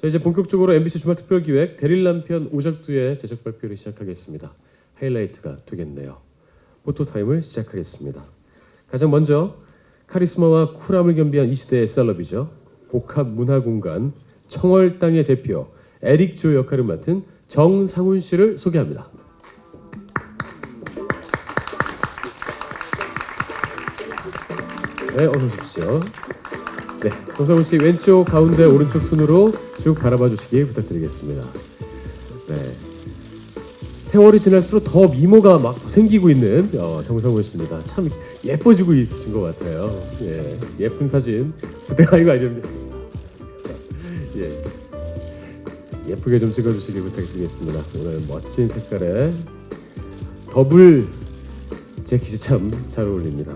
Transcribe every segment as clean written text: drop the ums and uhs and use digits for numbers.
자, 이제 본격적으로 MBC 주말 특별기획 대릴남편 오작두의 제작 발표를 시작하겠습니다. 하이라이트가 되겠네요. 포토타임을 시작하겠습니다. 가장 먼저 카리스마와 쿨함을 겸비한 이 시대의 셀럽이죠. 복합문화공간 청월당의 대표 에릭 조 역할을 맡은 정상훈 씨를 소개합니다. 네, 어서 오십시오. 네, 정상훈 씨 왼쪽 가운데 오른쪽 순으로 쭉 바라봐 주시기 부탁드리겠습니다. 네, 세월이 지날수록 더 미모가 막 더 생기고 있는 정상훈 씨입니다. 참 예뻐지고 있으신 것 같아요. 예, 예쁜 사진 부탁 이거 아닙니다. 예, 예쁘게 좀 찍어주시기 부탁드리겠습니다. 오늘 멋진 색깔의 더블 재킷이 참 잘 어울립니다.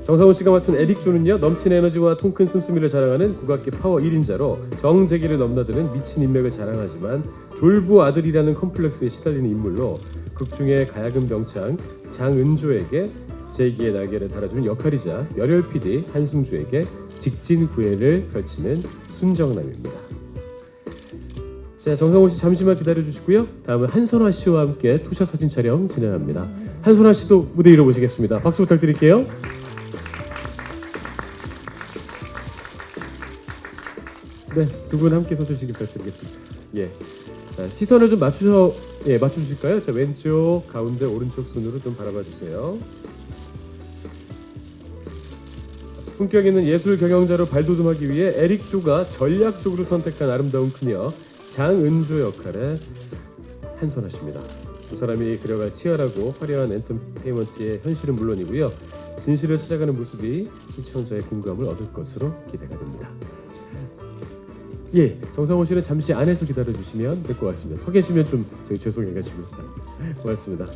정상훈 씨가 맡은 에릭 조는요, 넘치는 에너지와 통큰 씀씀이를 자랑하는 국악계 파워 1인자로 정재기를 넘나드는 미친 인맥을 자랑하지만 졸부 아들이라는 컴플렉스에 시달리는 인물로 극중의 가야금 병창 장은조에게 제2의 날개를 달아주는 역할이자 열혈 PD 한승주에게 직진 구애를 펼치는 순정남입니다. 자, 정상훈 씨 잠시만 기다려 주시고요. 다음은 한선화 씨와 함께 투샷 사진 촬영 진행합니다. 한선화 씨도 무대 위로 모시겠습니다. 박수 부탁드릴게요. 네, 두 분 함께 서주시기 부탁드리겠습니다. 예, 자 시선을 좀 맞춰주실까요? 자, 왼쪽, 가운데, 오른쪽 순으로 좀 바라봐 주세요. 품격 있는 예술 경영자로 발돋움하기 위해 에릭 조가 전략적으로 선택한 아름다운 그녀 장은조 역할의 한선화 씨입니다. 두 사람이 그려갈 치열하고 화려한 엔터테인먼트의 현실은 물론이고요, 진실을 찾아가는 모습이 시청자의 공감을 얻을 것으로 기대가 됩니다. 예, 정상훈 씨는 잠시 안에서 기다려주시면 될 것 같습니다. 서 계시면 좀 저희 죄송해가지고. 고맙습니다.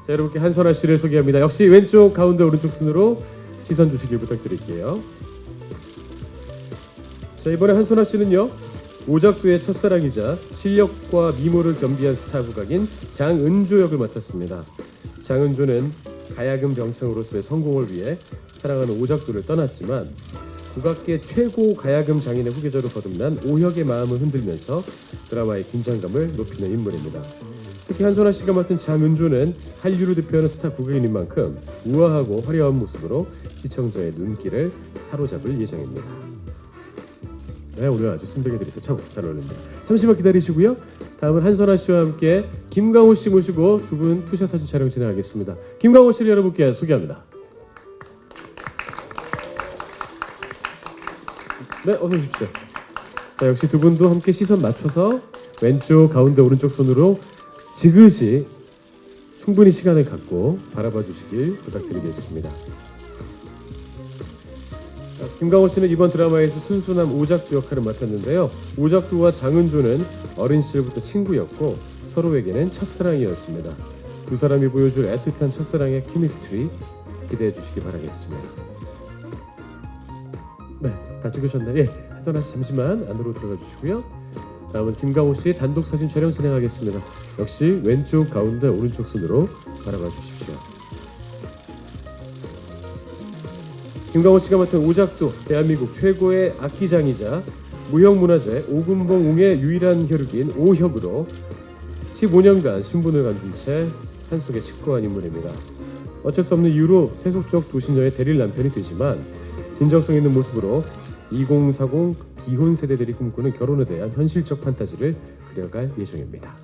자, 여러분께 한선화 씨를 소개합니다. 역시 왼쪽, 가운데, 오른쪽 순으로 시선 주시길 부탁드릴게요. 자, 이번에 한선화 씨는요, 오작두의 첫사랑이자 실력과 미모를 겸비한 스타 국악인 장은조 역을 맡았습니다. 장은조는 가야금 병창으로서의 성공을 위해 사랑하는 오작두를 떠났지만 국악계 최고 가야금 장인의 후계자로 거듭난 오혁의 마음을 흔들면서 드라마의 긴장감을 높이는 인물입니다. 특히 한선화 씨가 맡은 장은조는 한류를 대표하는 스타 국악인인 만큼 우아하고 화려한 모습으로 시청자의 눈길을 사로잡을 예정입니다. 네, 오늘 아주 순백애들이서 참 잘 어울립니다. 잠시만 기다리시고요. 다음은 한선화 씨와 함께 김강호 씨 모시고 두 분 투샷 사진 촬영 진행하겠습니다. 김강호 씨를 여러분께 소개합니다. 네, 어서 오십시오. 자, 역시 두 분도 함께 시선 맞춰서 왼쪽, 가운데, 오른쪽 손으로 지그시 충분히 시간을 갖고 바라봐 주시길 부탁드리겠습니다. 자, 김강호 씨는 이번 드라마에서 순수남 오작두 역할을 맡았는데요. 오작두와 장은조는 어린 시절부터 친구였고 서로에게는 첫사랑이었습니다. 두 사람이 보여줄 애틋한 첫사랑의 케미스트리 기대해 주시기 바라겠습니다. 네, 다 찍으셨나요? 예, 한선아 씨 잠시만 안으로 들어가 주시고요. 다음은 김강호 씨 단독 사진 촬영 진행하겠습니다. 역시 왼쪽, 가운데, 오른쪽 순으로 바라봐 주십시오. 김강호 씨가 맡은 오작두, 대한민국 최고의 악기장이자 무형문화재 오금봉 웅의 유일한 혈육인 오혁으로 15년간 신분을 감춘 채 산속에 칩거한 인물입니다. 어쩔 수 없는 이유로 세속적 도시녀의 대릴 남편이 되지만 진정성 있는 모습으로 2040 비혼 세대들이 꿈꾸는 결혼에 대한 현실적 판타지를 그려갈 예정입니다.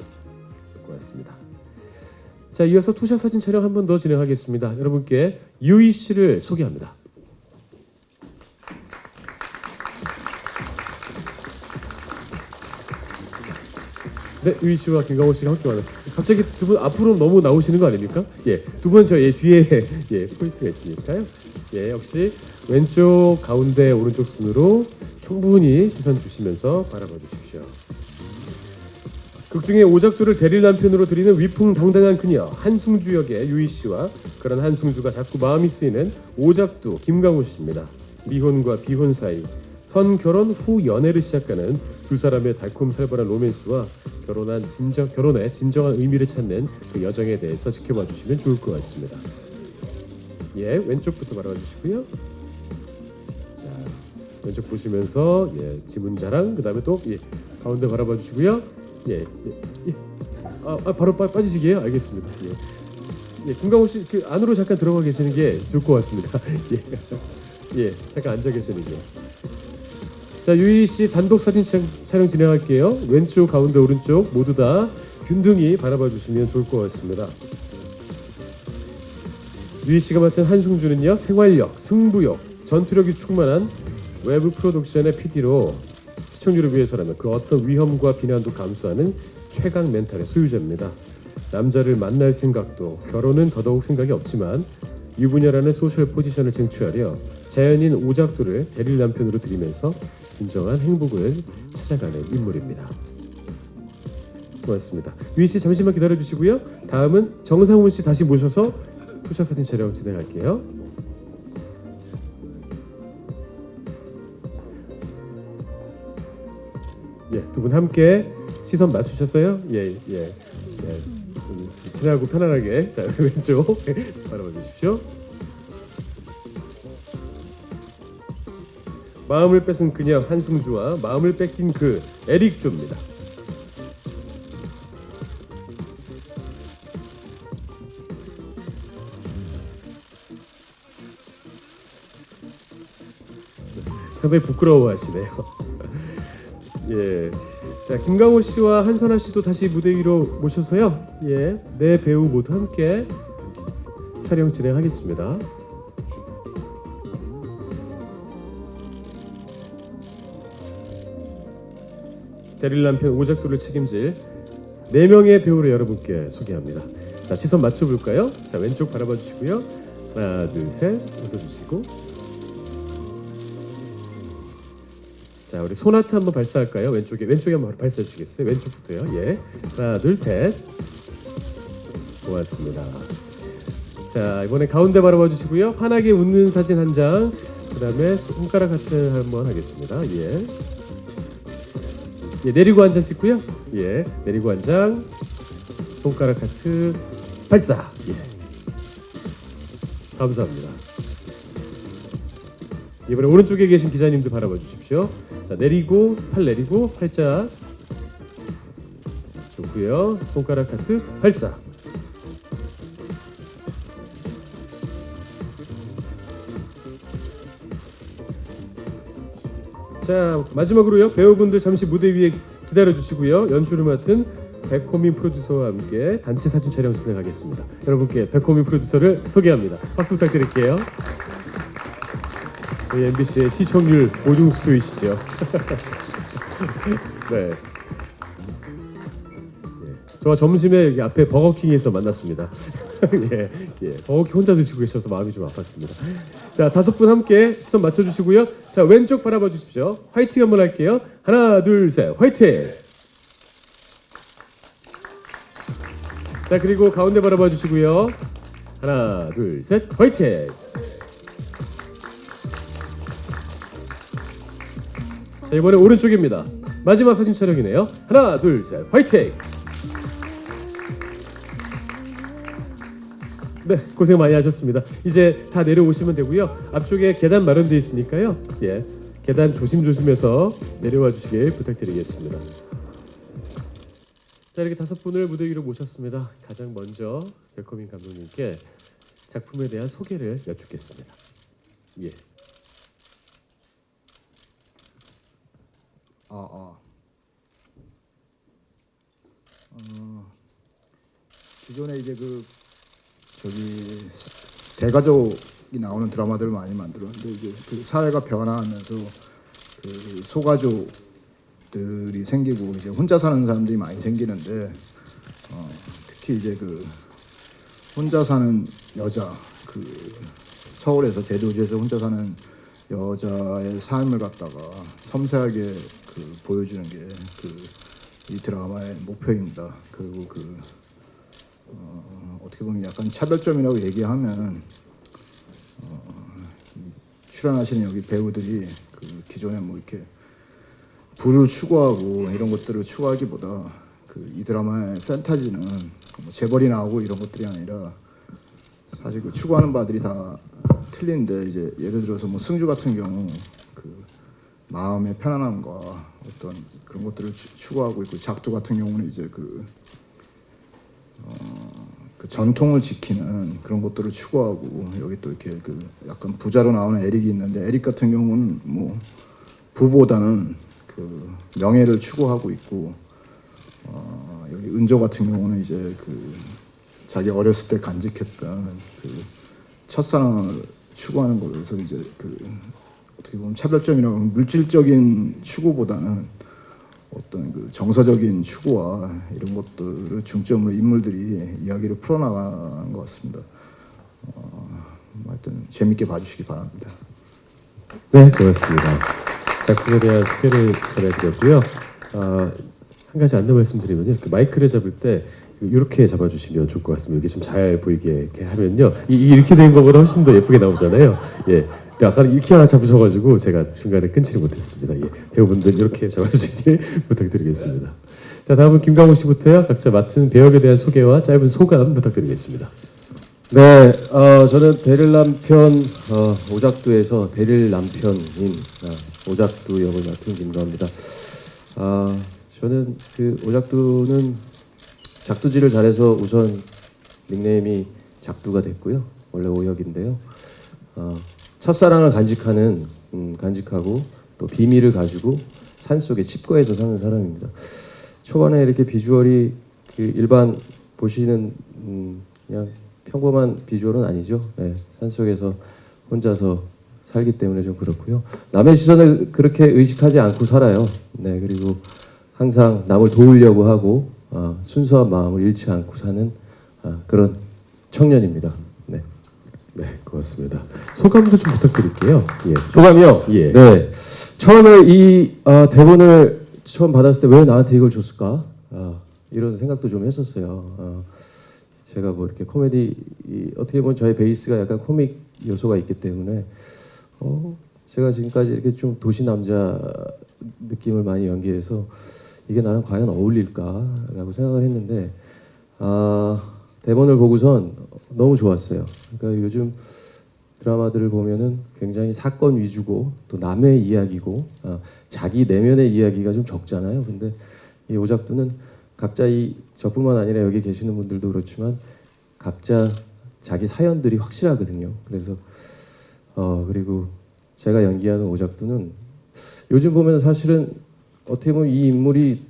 고맙습니다. 자, 이어서 투샷 사진 촬영 한 번 더 진행하겠습니다. 여러분께 유희 씨를 소개합니다. 네, 유희 씨와 김강호 씨가 함께 와요. 갑자기 두 분 앞으로 너무 나오시는 거 아닙니까? 예, 두 분 저 뒤에 포인트가 있으니까요. 예, 역시 왼쪽, 가운데, 오른쪽 순으로 충분히 시선 주시면서 바라봐 주십시오. 극중의 오작두를 대릴 남편으로 드리는 위풍당당한 그녀 한승주 역의 유희 씨와 그런 한승주가 자꾸 마음이 쓰이는 오작두 김강호 씨입니다. 미혼과 비혼 사이, 선결혼 후 연애를 시작하는 두 사람의 달콤살벌한 로맨스와 결혼의 진정한 의미를 찾는 그 여정에 대해서 지켜봐 주시면 좋을 것 같습니다. 예, 왼쪽부터 바라봐 주시고요. 자, 왼쪽 보시면서 지문 자랑 그다음에 또 가운데 바라봐 주시고요. 바로 빠지시게요. 알겠습니다. 김강호 씨 그 안으로 잠깐 들어가 계시는 게 좋을 것 같습니다. 잠깐 앉아 계시는 게. 자, 유희 씨 단독 사진 촬영 진행할게요. 왼쪽, 가운데, 오른쪽 모두 다 균등히 바라봐 주시면 좋을 것 같습니다. 유희 씨가 맡은 한승주는요, 생활력, 승부욕, 전투력이 충만한 외부 프로덕션의 PD로 시청률을 위해서라면 그 어떤 위험과 비난도 감수하는 최강 멘탈의 소유자입니다. 남자를 만날 생각도 결혼은 더더욱 생각이 없지만 유부녀라는 소셜 포지션을 쟁취하려 자연인 오작두를 대릴 남편으로 들이면서 진정한 행복을 찾아가는 인물입니다. 고맙습니다. 유희 씨 잠시만 기다려 주시고요. 다음은 정상훈 씨 다시 모셔서 포착 사진 촬영 진행할게요. 두 분 함께 시선 맞추셨어요? 친하고 편안하게 자 왼쪽 바라봐 주십시오. 마음을 뺏은 그녀 한승주와 마음을 뺏긴 그 에릭조입니다. 상당히 부끄러워하시네요. 자, 김강호 씨와 한선아 씨도 다시 무대 위로 모셔서요. 네 배우 모두 함께 촬영 진행하겠습니다. 대릴 남편 오작두를 책임질 4명의 배우를 여러분께 소개합니다. 자, 시선 맞춰볼까요? 자, 왼쪽 바라봐 주시고요. 하나, 둘, 셋 웃어주시고. 자, 우리 손아트 한번 발사할까요? 왼쪽에 한번 발사해 주시겠어요? 왼쪽부터요. 하나, 둘, 셋. 고맙습니다. 자, 이번에 가운데 바라봐 주시고요. 환하게 웃는 사진 한 장. 그다음에 손가락 하트 한번 하겠습니다. 내리고 한 장 찍고요. 내리고 한 장. 손가락 하트 발사. 감사합니다. 이번에 오른쪽에 계신 기자님도 바라봐 주십시오. 자, 내리고 팔 내리고 팔자 좋고요. 손가락 하트 발사. 자, 마지막으로요. 배우분들 잠시 무대 위에 기다려 주시고요. 연출을 맡은 백호민 프로듀서와 함께 단체 사진 촬영 진행하겠습니다. 여러분께 백호민 프로듀서를 소개합니다. 박수 부탁드릴게요. 저희 MBC의 시청률 보증수표이시죠. 네. 저와 점심에 여기 앞에 버거킹에서 만났습니다. 버거킹 혼자 드시고 계셔서 마음이 좀 아팠습니다. 자, 5분 함께 시선 맞춰주시고요. 자, 왼쪽 바라봐 주십시오. 화이팅 한번 할게요. 하나, 둘, 셋, 화이팅! 자, 그리고 가운데 바라봐 주시고요. 하나, 둘, 셋, 화이팅! 자, 이번에 오른쪽입니다. 마지막 사진 촬영이네요. 하나, 둘, 셋, 화이팅! 네, 고생 많이 하셨습니다. 이제 다 내려오시면 되고요. 앞쪽에 계단 마련되어 있으니까요. 계단 조심조심해서 내려와 주시길 부탁드리겠습니다. 자, 이렇게 5분을 무대 위로 모셨습니다. 가장 먼저 백호민 감독님께 작품에 대한 소개를 여쭙겠습니다. 기존에 이제 대가족이 나오는 드라마들을 많이 만들었는데 이제 그 사회가 변화하면서 그 소가족들이 생기고 이제 혼자 사는 사람들이 많이 생기는데 특히 이제 그 혼자 사는 여자 서울에서 대도시에서 혼자 사는 여자의 삶을 갖다가 섬세하게 보여주는 게 이 드라마의 목표입니다. 그리고 어떻게 보면 약간 차별점이라고 얘기하면 출연하시는 여기 배우들이 기존에 뭐 이렇게 부를 추구하고 이런 것들을 추구하기보다 이 드라마의 판타지는 뭐 재벌이 나오고 이런 것들이 아니라 사실 추구하는 바들이 다 틀린데 이제 예를 들어서 뭐 승주 같은 경우 마음의 편안함과 어떤 그런 것들을 추구하고 있고, 작두 같은 경우는 이제 그 전통을 지키는 그런 것들을 추구하고, 여기 또 이렇게 그 약간 부자로 나오는 에릭이 있는데, 에릭 같은 경우는 뭐 부보다는 그 명예를 추구하고 있고, 여기 은조 같은 경우는 이제 그 자기 어렸을 때 간직했던 그 첫사랑을 추구하는 거에서 이제 그 어떻게 보면 차별점이라고 하면 물질적인 추구보다는 어떤 그 정서적인 추구와 이런 것들을 중점으로 인물들이 이야기를 풀어나가는 것 같습니다. 하여튼 재밌게 봐주시기 바랍니다. 네, 고맙습니다. 작품에 대한 소개를 전해드렸고요. 한 가지 안내 말씀드리면요, 그 마이크를 잡을 때 이렇게 잡아주시면 좋을 것 같습니다. 이게 좀 잘 보이게 이렇게 하면요, 이렇게 된 것보다 훨씬 더 예쁘게 나오잖아요. 예, 아까 이렇게 하나 잡으셔가지고 제가 중간에 끊지를 못했습니다. 예, 배우분들 이렇게 잡아주시길 부탁드리겠습니다. 자, 다음은 김강호 씨부터요. 각자 맡은 배역에 대한 소개와 짧은 소감 부탁드리겠습니다. 네, 저는 베릴 남편 오작두에서 베릴 남편인 오작두 역을 맡은 김가호입니다. 저는 그 오작두는 작두질을 잘해서 우선 닉네임이 작두가 됐고요. 원래 오역인데요. 첫사랑을 간직하고 또 비밀을 가지고 산속에 칩거해서 사는 사람입니다. 초반에 이렇게 비주얼이 그 일반 보시는 그냥 평범한 비주얼은 아니죠. 네, 산속에서 혼자서 살기 때문에 좀 그렇고요. 남의 시선을 그렇게 의식하지 않고 살아요. 네, 그리고 항상 남을 도우려고 하고 순수한 마음을 잃지 않고 사는 그런 청년입니다. 네. 네, 고맙습니다. 소감도 좀 부탁드릴게요. 예. 소감이요? 예. 네. 처음에 이 대본을 처음 받았을 때 왜 나한테 이걸 줬을까? 이런 생각도 좀 했었어요. 제가 뭐 이렇게 코미디 어떻게 보면 저의 베이스가 약간 코믹 요소가 있기 때문에 제가 지금까지 이렇게 좀 도시 남자 느낌을 많이 연기해서 이게 나랑 과연 어울릴까라고 생각을 했는데 대본을 보고선 너무 좋았어요. 그러니까 요즘 드라마들을 보면은 굉장히 사건 위주고 또 남의 이야기고 자기 내면의 이야기가 좀 적잖아요. 근데 이 오작두는 각자 저뿐만 아니라 여기 계시는 분들도 그렇지만 각자 자기 사연들이 확실하거든요. 그래서 그리고 제가 연기하는 오작두는 요즘 보면 사실은 어떻게 보면 이 인물이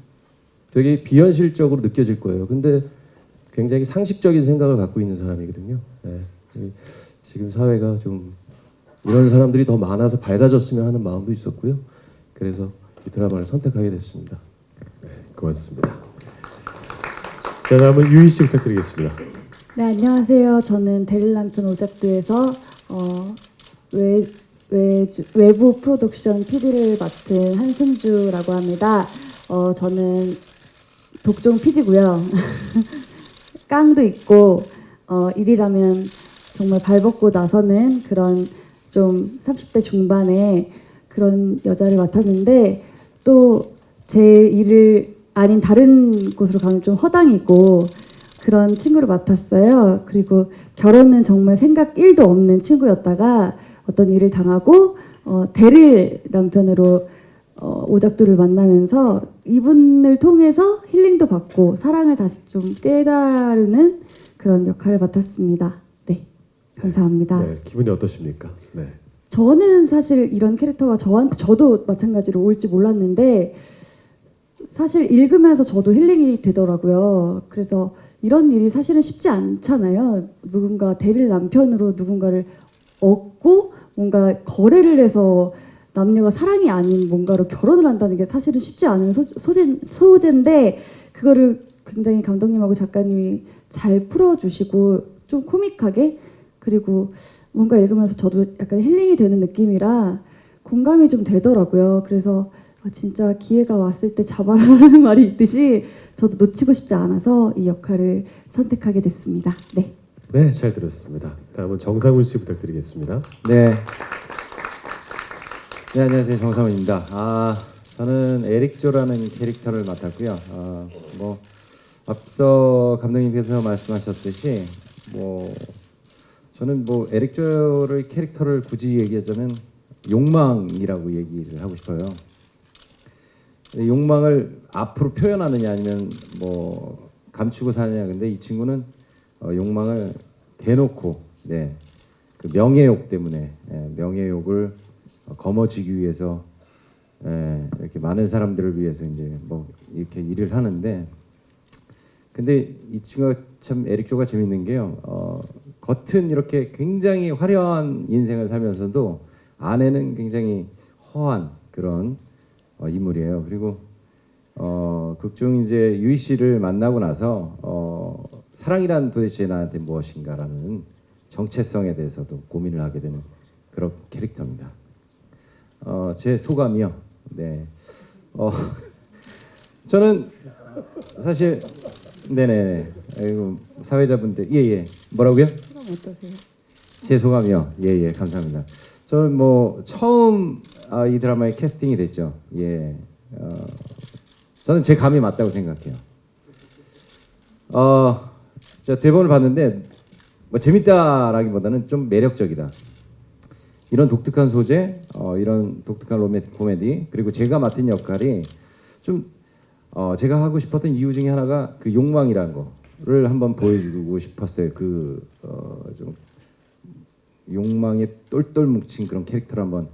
되게 비현실적으로 느껴질 거예요. 근데 굉장히 상식적인 생각을 갖고 있는 사람이거든요. 네. 지금 사회가 좀 이런 사람들이 더 많아서 밝아졌으면 하는 마음도 있었고요. 그래서 이 드라마를 선택하게 됐습니다. 네, 고맙습니다. 자, 다음은 유희 씨 부탁드리겠습니다. 네, 안녕하세요. 저는 베릴 남편 오작두에서 외부 프로덕션 PD를 맡은 한승주라고 합니다. 저는 독종 PD고요. 깡도 있고 일이라면 정말 발벗고 나서는 그런 좀 30대 중반의 그런 여자를 맡았는데, 또 제 일을 아닌 다른 곳으로 가면 좀 허당이고 그런 친구를 맡았어요. 그리고 결혼은 정말 생각 1도 없는 친구였다가 어떤 일을 당하고 대릴 남편으로 오작두를 만나면서 이분을 통해서 힐링도 받고 사랑을 다시 좀 깨달는 그런 역할을 맡았습니다. 네, 감사합니다. 네, 기분이 어떠십니까? 네. 저는 사실 이런 캐릭터가 저도 마찬가지로 올지 몰랐는데 사실 읽으면서 저도 힐링이 되더라고요. 그래서 이런 일이 사실은 쉽지 않잖아요. 누군가 대릴 남편으로 누군가를 얻고 뭔가 거래를 해서 남녀가 사랑이 아닌 뭔가로 결혼을 한다는 게 사실은 쉽지 않은 소재인데 그거를 굉장히 감독님하고 작가님이 잘 풀어주시고 좀 코믹하게, 그리고 뭔가 읽으면서 저도 약간 힐링이 되는 느낌이라 공감이 좀 되더라고요. 그래서 진짜 기회가 왔을 때 잡아라는 말이 있듯이 저도 놓치고 싶지 않아서 이 역할을 선택하게 됐습니다. 네. 네, 잘 들었습니다. 다음은 정상훈 씨 부탁드리겠습니다. 네. 네, 안녕하세요. 정상훈입니다. 저는 에릭조라는 캐릭터를 맡았고요. 뭐 앞서 감독님께서 말씀하셨듯이 저는 에릭조를 캐릭터를 굳이 얘기하자면 욕망이라고 얘기를 하고 싶어요. 욕망을 앞으로 표현하느냐 아니면 뭐 감추고 사느냐. 근데 이 친구는 욕망을 대놓고 그 명예욕 때문에 명예욕을 거머쥐기 위해서 이렇게 많은 사람들을 위해서 이제 뭐 이렇게 일을 하는데, 근데 이 친구가 참 에릭 조가 재밌는 게요. 겉은 이렇게 굉장히 화려한 인생을 살면서도 안에는 굉장히 허한 그런 인물이에요. 그리고 극중 이제 유희 씨를 만나고 나서 사랑이란 도대체 나한테 무엇인가라는 정체성에 대해서도 고민을 하게 되는 그런 캐릭터입니다. 제 소감이요. 네. 저는 사실 네네. 아이고 사회자분들 예예. 뭐라고요? 소감 어떠세요? 제 소감이요. 예예. 감사합니다. 저는 뭐 처음 이 드라마에 캐스팅이 됐죠. 예. 저는 제 감이 맞다고 생각해요. 제가 대본을 봤는데 뭐 재밌다라기보다는 좀 매력적이다. 이런 독특한 소재, 이런 독특한 코미디, 그리고 제가 맡은 역할이 좀 제가 하고 싶었던 이유 중에 하나가 그 욕망이라는 거를 한번 보여주고 싶었어요. 좀 욕망에 똘똘 뭉친 그런 캐릭터를 한번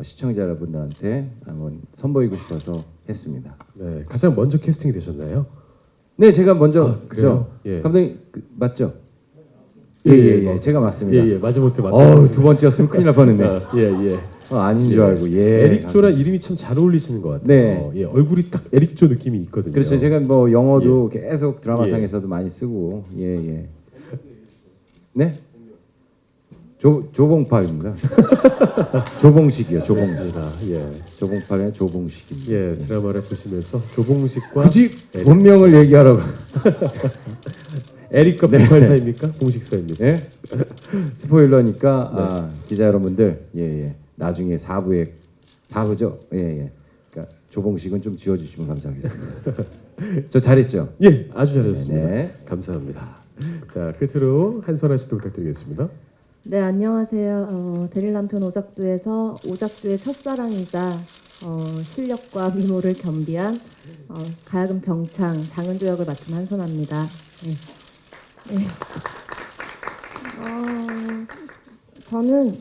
시청자 여러분들한테 한번 선보이고 싶어서 했습니다. 네, 가장 먼저 캐스팅이 되셨나요? 네, 제가 먼저 그래요? 그죠? 예. 감독님 맞죠? 예, 예예예, 제가 맞습니다. 예, 마지못해 맞다. 두 번째였으면 큰일 날 뻔했네. 예. 아닌 줄 알고. 예. 에릭 조란 이름이 참 잘 어울리시는 것 같아요. 네. 예, 얼굴이 딱 에릭 조 느낌이 있거든요. 그렇죠. 제가 뭐 영어도 계속 드라마상에서도 많이 쓰고 예. 네? 조봉팔입니다. 조봉식이요. 조봉식. 맞습니다. 예. 조봉팔의 조봉식입니다. 예, 드라마를 보시면서 조봉식과 굳이 에릭. 본명을 얘기하라고. 에릭과 봉팔 사이입니까? 봉식 사이입니까? 예? 스포일러니까 기자 여러분들 예. 나중에 4부죠. 예. 그러니까 조봉식은 좀 지워주시면 감사하겠습니다. 저 잘했죠? 예, 아주 잘하셨습니다. 네. 감사합니다. 자, 끝으로 한선아 씨도 부탁드리겠습니다. 네, 안녕하세요. 대릴 남편 오작두에서 오작두의 첫사랑이자 실력과 미모를 겸비한 가야금 병창 장은조 역을 맡은 한선아입니다. 네. 저는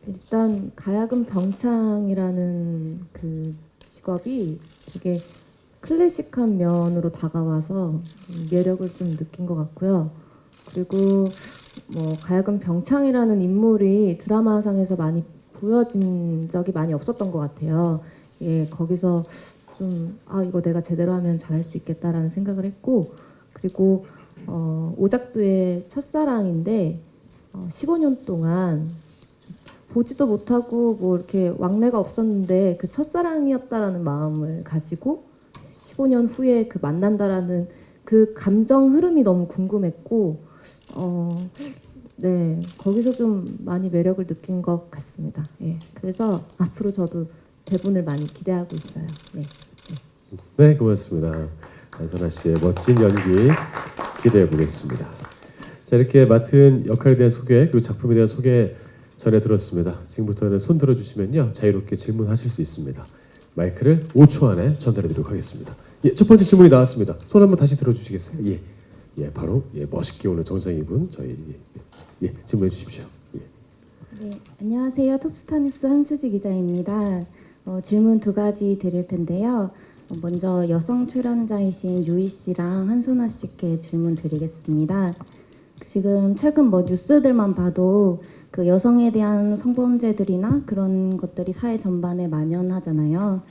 일단 가야금 병창이라는 그 직업이 되게 클래식한 면으로 다가와서 매력을 좀 느낀 것 같고요. 그리고 뭐 가야금 병창이라는 인물이 드라마상에서 많이 보여진 적이 많이 없었던 것 같아요. 예, 거기서 좀 이거 내가 제대로 하면 잘할 수 있겠다라는 생각을 했고, 그리고 오작두의 첫사랑인데 15년 동안 보지도 못하고 뭐 이렇게 왕래가 없었는데 그 첫사랑이었다라는 마음을 가지고 15년 후에 그 만난다라는 그 감정 흐름이 너무 궁금했고 네, 거기서 좀 많이 매력을 느낀 것 같습니다. 예, 그래서 앞으로 저도 대본을 많이 기대하고 있어요. 네. 네, 고맙습니다. 한선아 씨의 멋진 연기 기대해 보겠습니다. 자, 이렇게 맡은 역할에 대한 소개 그리고 작품에 대한 소개 전해 들었습니다. 지금부터는 손 들어주시면요 자유롭게 질문하실 수 있습니다. 마이크를 5초 안에 전달해 드리도록 하겠습니다. 예, 첫 번째 질문이 나왔습니다. 손 한번 다시 들어주시겠어요? 예, 바로 멋있게 오늘 정장 입은 저희 질문해 주십시오. 네, 안녕하세요. 톱스타뉴스 한수지 기자입니다. 질문 두 가지 드릴 텐데요. 먼저 여성 출연자이신 유희 씨랑 한선아 씨께 질문 드리겠습니다. 지금 최근 뉴스들만 봐도 그 여성에 대한 성범죄들이나 그런 것들이 사회 전반에 만연하잖아요.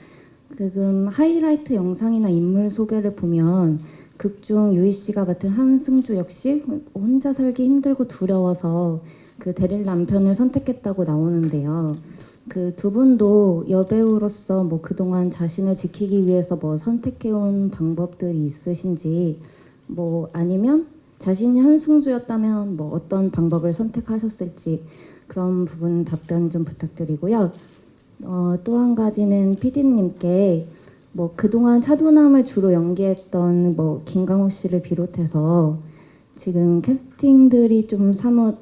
지금 하이라이트 영상이나 인물 소개를 보면 극중 유희 씨가 맡은 한승주 역시 혼자 살기 힘들고 두려워서 그 대릴 남편을 선택했다고 나오는데요. 그 두 분도 여배우로서 그동안 자신을 지키기 위해서 선택해온 방법들이 있으신지, 아니면 자신이 한승주였다면 어떤 방법을 선택하셨을지 그런 부분 답변 좀 부탁드리고요. 또 한 가지는 PD님께 그동안 차도남을 주로 연기했던 김강호 씨를 비롯해서 지금 캐스팅들이 좀 사뭇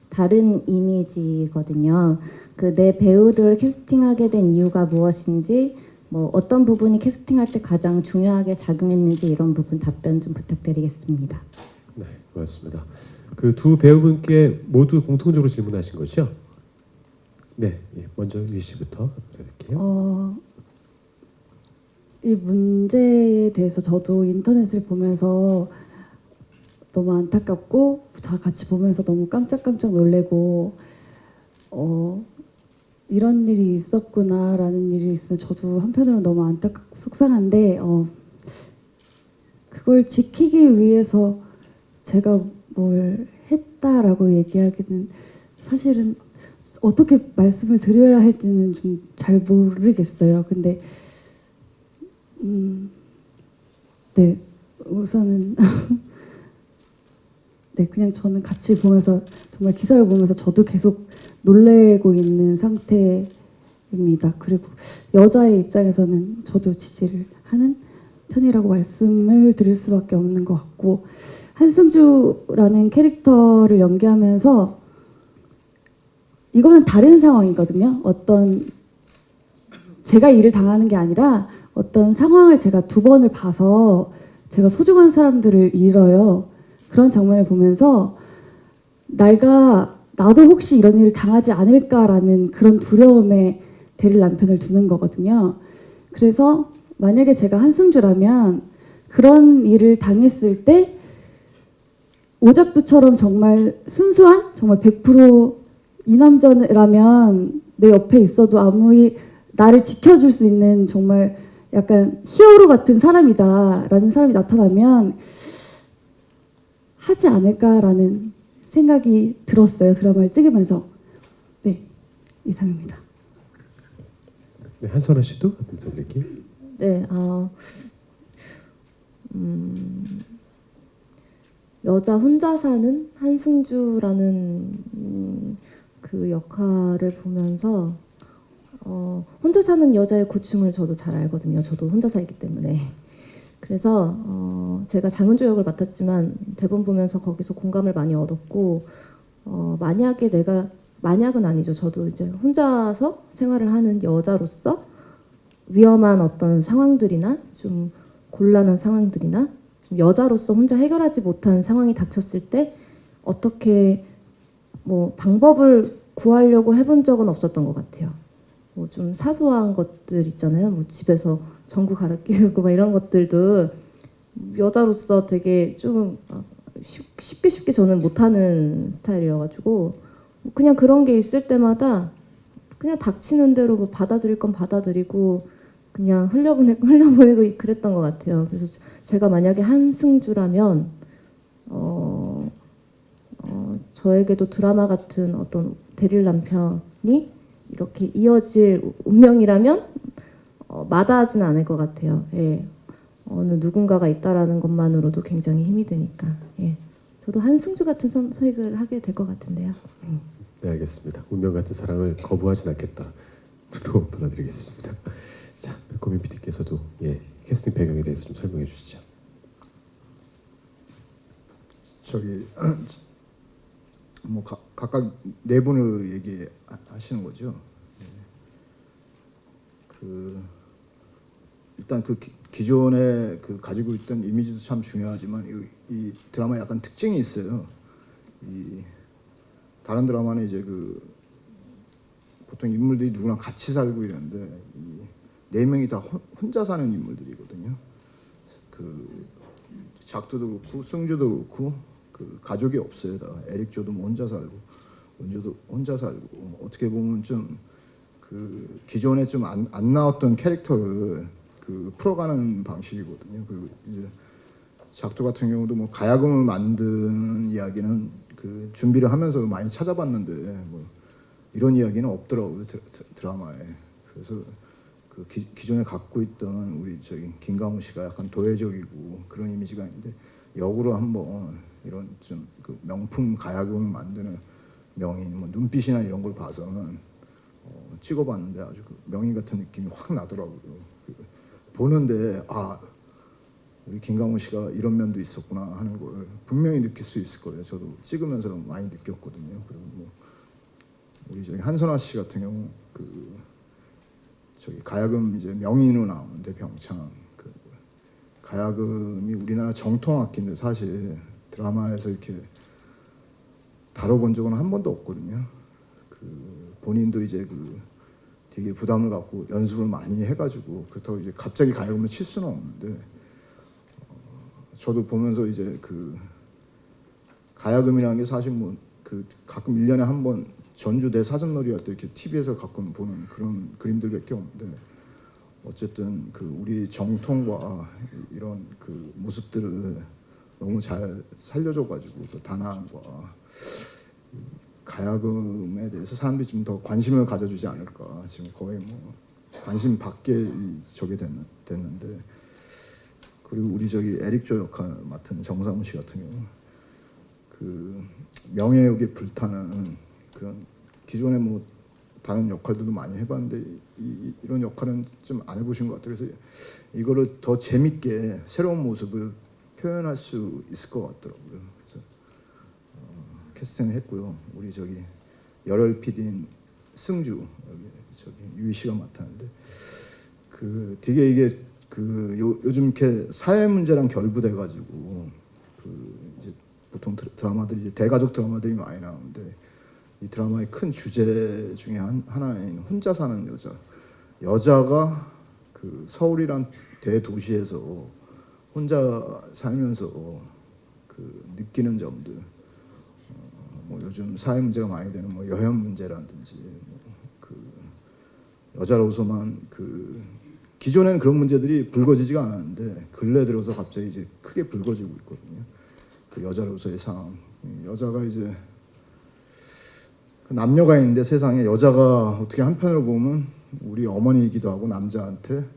다른 이미지거든요. 그 내 배우들을 캐스팅하게 된 이유가 무엇인지, 뭐 어떤 부분이 캐스팅할 때 가장 중요하게 작용했는지 이런 부분 답변 좀 부탁드리겠습니다. 네, 고맙습니다. 그 두 배우분께 모두 공통적으로 질문하신 거죠? 네, 예, 먼저 유 씨부터 드릴게요. 이 문제에 대해서 저도 인터넷을 보면서 너무 안타깝고 다 같이 보면서 너무 깜짝깜짝 놀래고 이런 일이 있었구나라는 일이 있으면 저도 한편으로는 너무 안타깝고 속상한데 그걸 지키기 위해서 제가 뭘 했다라고 얘기하기는 사실은 어떻게 말씀을 드려야 할지는 좀 잘 모르겠어요. 근데 네, 우선은 네, 그냥 저는 같이 보면서 정말 기사를 보면서 저도 계속 놀래고 있는 상태입니다. 그리고 여자의 입장에서는 저도 지지를 하는 편이라고 말씀을 드릴 수밖에 없는 것 같고, 한승주라는 캐릭터를 연기하면서 이거는 다른 상황이거든요. 어떤 제가 일을 당하는 게 아니라 어떤 상황을 제가 두 번을 봐서 제가 소중한 사람들을 잃어요. 그런 장면을 보면서 나도 혹시 이런 일을 당하지 않을까라는 그런 두려움에 대릴 남편을 두는 거거든요. 그래서 만약에 제가 한승주라면 그런 일을 당했을 때 오작두처럼 정말 순수한 정말 100% 이 남자라면 내 옆에 있어도 아무리 나를 지켜줄 수 있는 정말 약간 히어로 같은 사람이다라는 사람이 나타나면 하지 않을까라는 생각이 들었어요. 드라마를 찍으면서. 네, 이상입니다. 네, 한선아 씨도 부탁드릴게요. 네, 여자 혼자 사는 한승주라는 그 역할을 보면서 혼자 사는 여자의 고충을 저도 잘 알거든요. 저도 혼자 살기 때문에. 그래서 제가 장은조 역을 맡았지만 대본 보면서 거기서 공감을 많이 얻었고, 만약은 아니죠. 저도 이제 혼자서 생활을 하는 여자로서 위험한 어떤 상황들이나 좀 곤란한 상황들이나 좀 여자로서 혼자 해결하지 못한 상황이 닥쳤을 때 어떻게 뭐 방법을 구하려고 해본 적은 없었던 것 같아요. 뭐 좀 사소한 것들 있잖아요. 뭐 집에서 전구 갈아 끼우고 막 이런 것들도 여자로서 되게 조금 쉽게 저는 못하는 스타일이어가지고 그냥 그런 게 있을 때마다 그냥 닥치는 대로 뭐 받아들일 건 받아들이고 그냥 흘려보내고 그랬던 것 같아요. 그래서 제가 만약에 한승주라면 저에게도 드라마 같은 어떤 대릴 남편이 이렇게 이어질 운명이라면 마다하지는 않을 것 같아요. 예. 어느 누군가가 있다라는 것만으로도 굉장히 힘이 되니까. 예. 저도 한승주 같은 선택을 하게 될 것 같은데요. 네, 알겠습니다. 운명 같은 사랑을 거부하진 않겠다로 받아들이겠습니다. 자, 백고민 PD께서도 캐스팅 배경에 대해서 좀 설명해 주시죠. 뭐 각각 내분을 얘기하시는 거죠. 일단 기존에 가지고 있던 이미지도 참 중요하지만 이 드라마에 약간 특징이 있어요. 다른 드라마는 이제 보통 인물들이 누구랑 같이 살고 이러는데 네 명이 다 혼자 사는 인물들이거든요. 작두도 그렇고 승주도 그렇고 가족이 없어요. 다 에릭조도 뭐 혼자 살고 은조도 혼자 살고 어떻게 보면 좀 기존에 좀 안 나왔던 캐릭터를 풀어가는 방식이거든요. 그리고 이제 작두 같은 경우도 뭐 가야금을 만드는 이야기는 준비를 하면서 많이 찾아봤는데 뭐 이런 이야기는 없더라고요. 드라마에. 그래서 기존에 갖고 있던 우리 김강호 씨가 약간 도회적이고 그런 이미지가 있는데 역으로 한번 이런 좀 명품 가야금을 만드는 명인, 뭐 눈빛이나 이런 걸 봐서는 찍어봤는데 아주 명인 같은 느낌이 확 나더라고요. 보는데 우리 김강호 씨가 이런 면도 있었구나 하는 걸 분명히 느낄 수 있을 거예요. 저도 찍으면서 많이 느꼈거든요. 그리고 뭐 우리 저기 한선아 씨 같은 경우 그 저기 가야금 이제 명인으로 나오는데 병창 그 가야금이 우리나라 정통 악기인데 사실 드라마에서 이렇게 다뤄본 적은 한 번도 없거든요. 그 본인도 이제 그 되게 부담을 갖고 연습을 많이 해가지고 그렇다고 이제 갑자기 가야금을 칠 수는 없는데 저도 보면서 이제 그 가야금이라는 게 사실 뭐 그 가끔 1년에 한 번 전주대 사전놀이 할 때 이렇게 TV에서 가끔 보는 그런 그림들밖에 없는데 어쨌든 그 우리 정통과 이런 그 모습들을 너무 잘 살려줘가지고 그 단아함과 가야금에 대해서 사람들이 좀 더 관심을 가져주지 않을까. 지금 거의 뭐 관심 밖에 저게 됐는데 그리고 우리 저기 에릭조 역할 맡은 정상훈 씨 같은 경우 그 명예욕에 불타는 그런 기존에 뭐 다른 역할들도 많이 해봤는데 이런 역할은 좀 안 해보신 것 같아요. 그래서 이거를 더 재밌게 새로운 모습을 표현할 수 있을 것 같더라고요. 그래서 캐스팅을 했고요. 우리 저기 열혈 PD인 승주 여기 저기 유희 씨가 맡았는데 그 되게 이게 그 요즘 이렇게 사회 문제랑 결부돼 가지고 그 이제 보통 드라마들이 이제 대가족 드라마들이 많이 나오는데 이 드라마의 큰 주제 중에 하나인 혼자 사는 여자가 그 서울이란 대도시에서 혼자 살면서 그 느끼는 점들 뭐 요즘 사회 문제가 많이 되는 뭐 여혐 문제라든지 그 여자로서만 그 기존에는 그런 문제들이 불거지지가 않았는데 근래 들어서 갑자기 이제 크게 불거지고 있거든요. 그 여자로서의 상황, 여자가 이제 그 남녀가 있는데 세상에 여자가 어떻게 한편으로 보면 우리 어머니이기도 하고 남자한테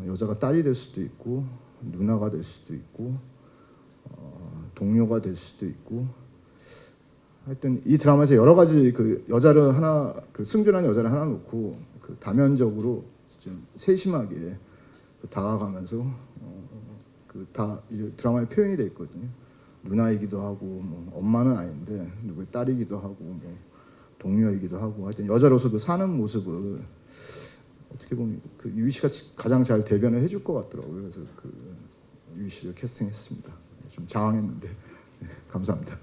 여자가 딸이 될 수도 있고 누나가 될 수도 있고 동료가 될 수도 있고 하여튼 이 드라마에서 여러 가지 그 여자를 하나 그 승준이라는 여자를 하나 놓고 그 다면적으로 좀 세심하게 다가가면서 그 다 이제 드라마에 표현이 돼 있거든요. 누나이기도 하고 뭐 엄마는 아닌데 누구의 딸이기도 하고 뭐 동료이기도 하고 하여튼 여자로서 그 사는 모습을 어떻게 보면 그 유희 씨가 가장 잘 대변을 해줄 것 같더라고요. 그래서 그 유희 씨를 캐스팅했습니다. 좀 장황했는데 네, 감사합니다.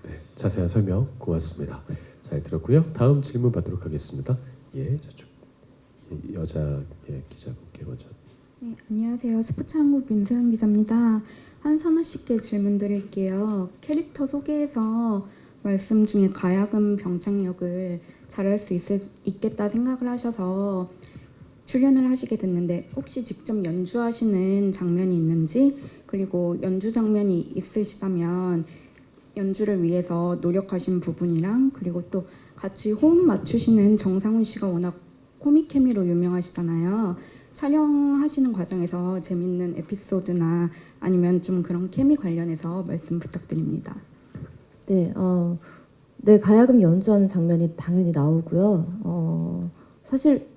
네, 자세한 설명 고맙습니다. 잘 들었고요. 다음 질문 받도록 하겠습니다. 예, 저쪽 여자 기자분께 먼저. 네, 안녕하세요. 스포츠한국 윤소영 기자입니다. 한선아 씨께 질문 드릴게요. 캐릭터 소개에서 말씀 중에 가야금 병창 역을 잘할 수 있겠다 생각을 하셔서 출연을 하시게 됐는데 혹시 직접 연주하시는 장면이 있는지 그리고 연주 장면이 있으시다면 연주를 위해서 노력하신 부분이랑 그리고 또 같이 호흡 맞추시는 정상훈 씨가 워낙 코믹 케미로 유명하시잖아요. 촬영하시는 과정에서 재밌는 에피소드나 아니면 좀 그런 케미 관련해서 말씀 부탁드립니다. 네, 네, 가야금 연주하는 장면이 당연히 나오고요. 사실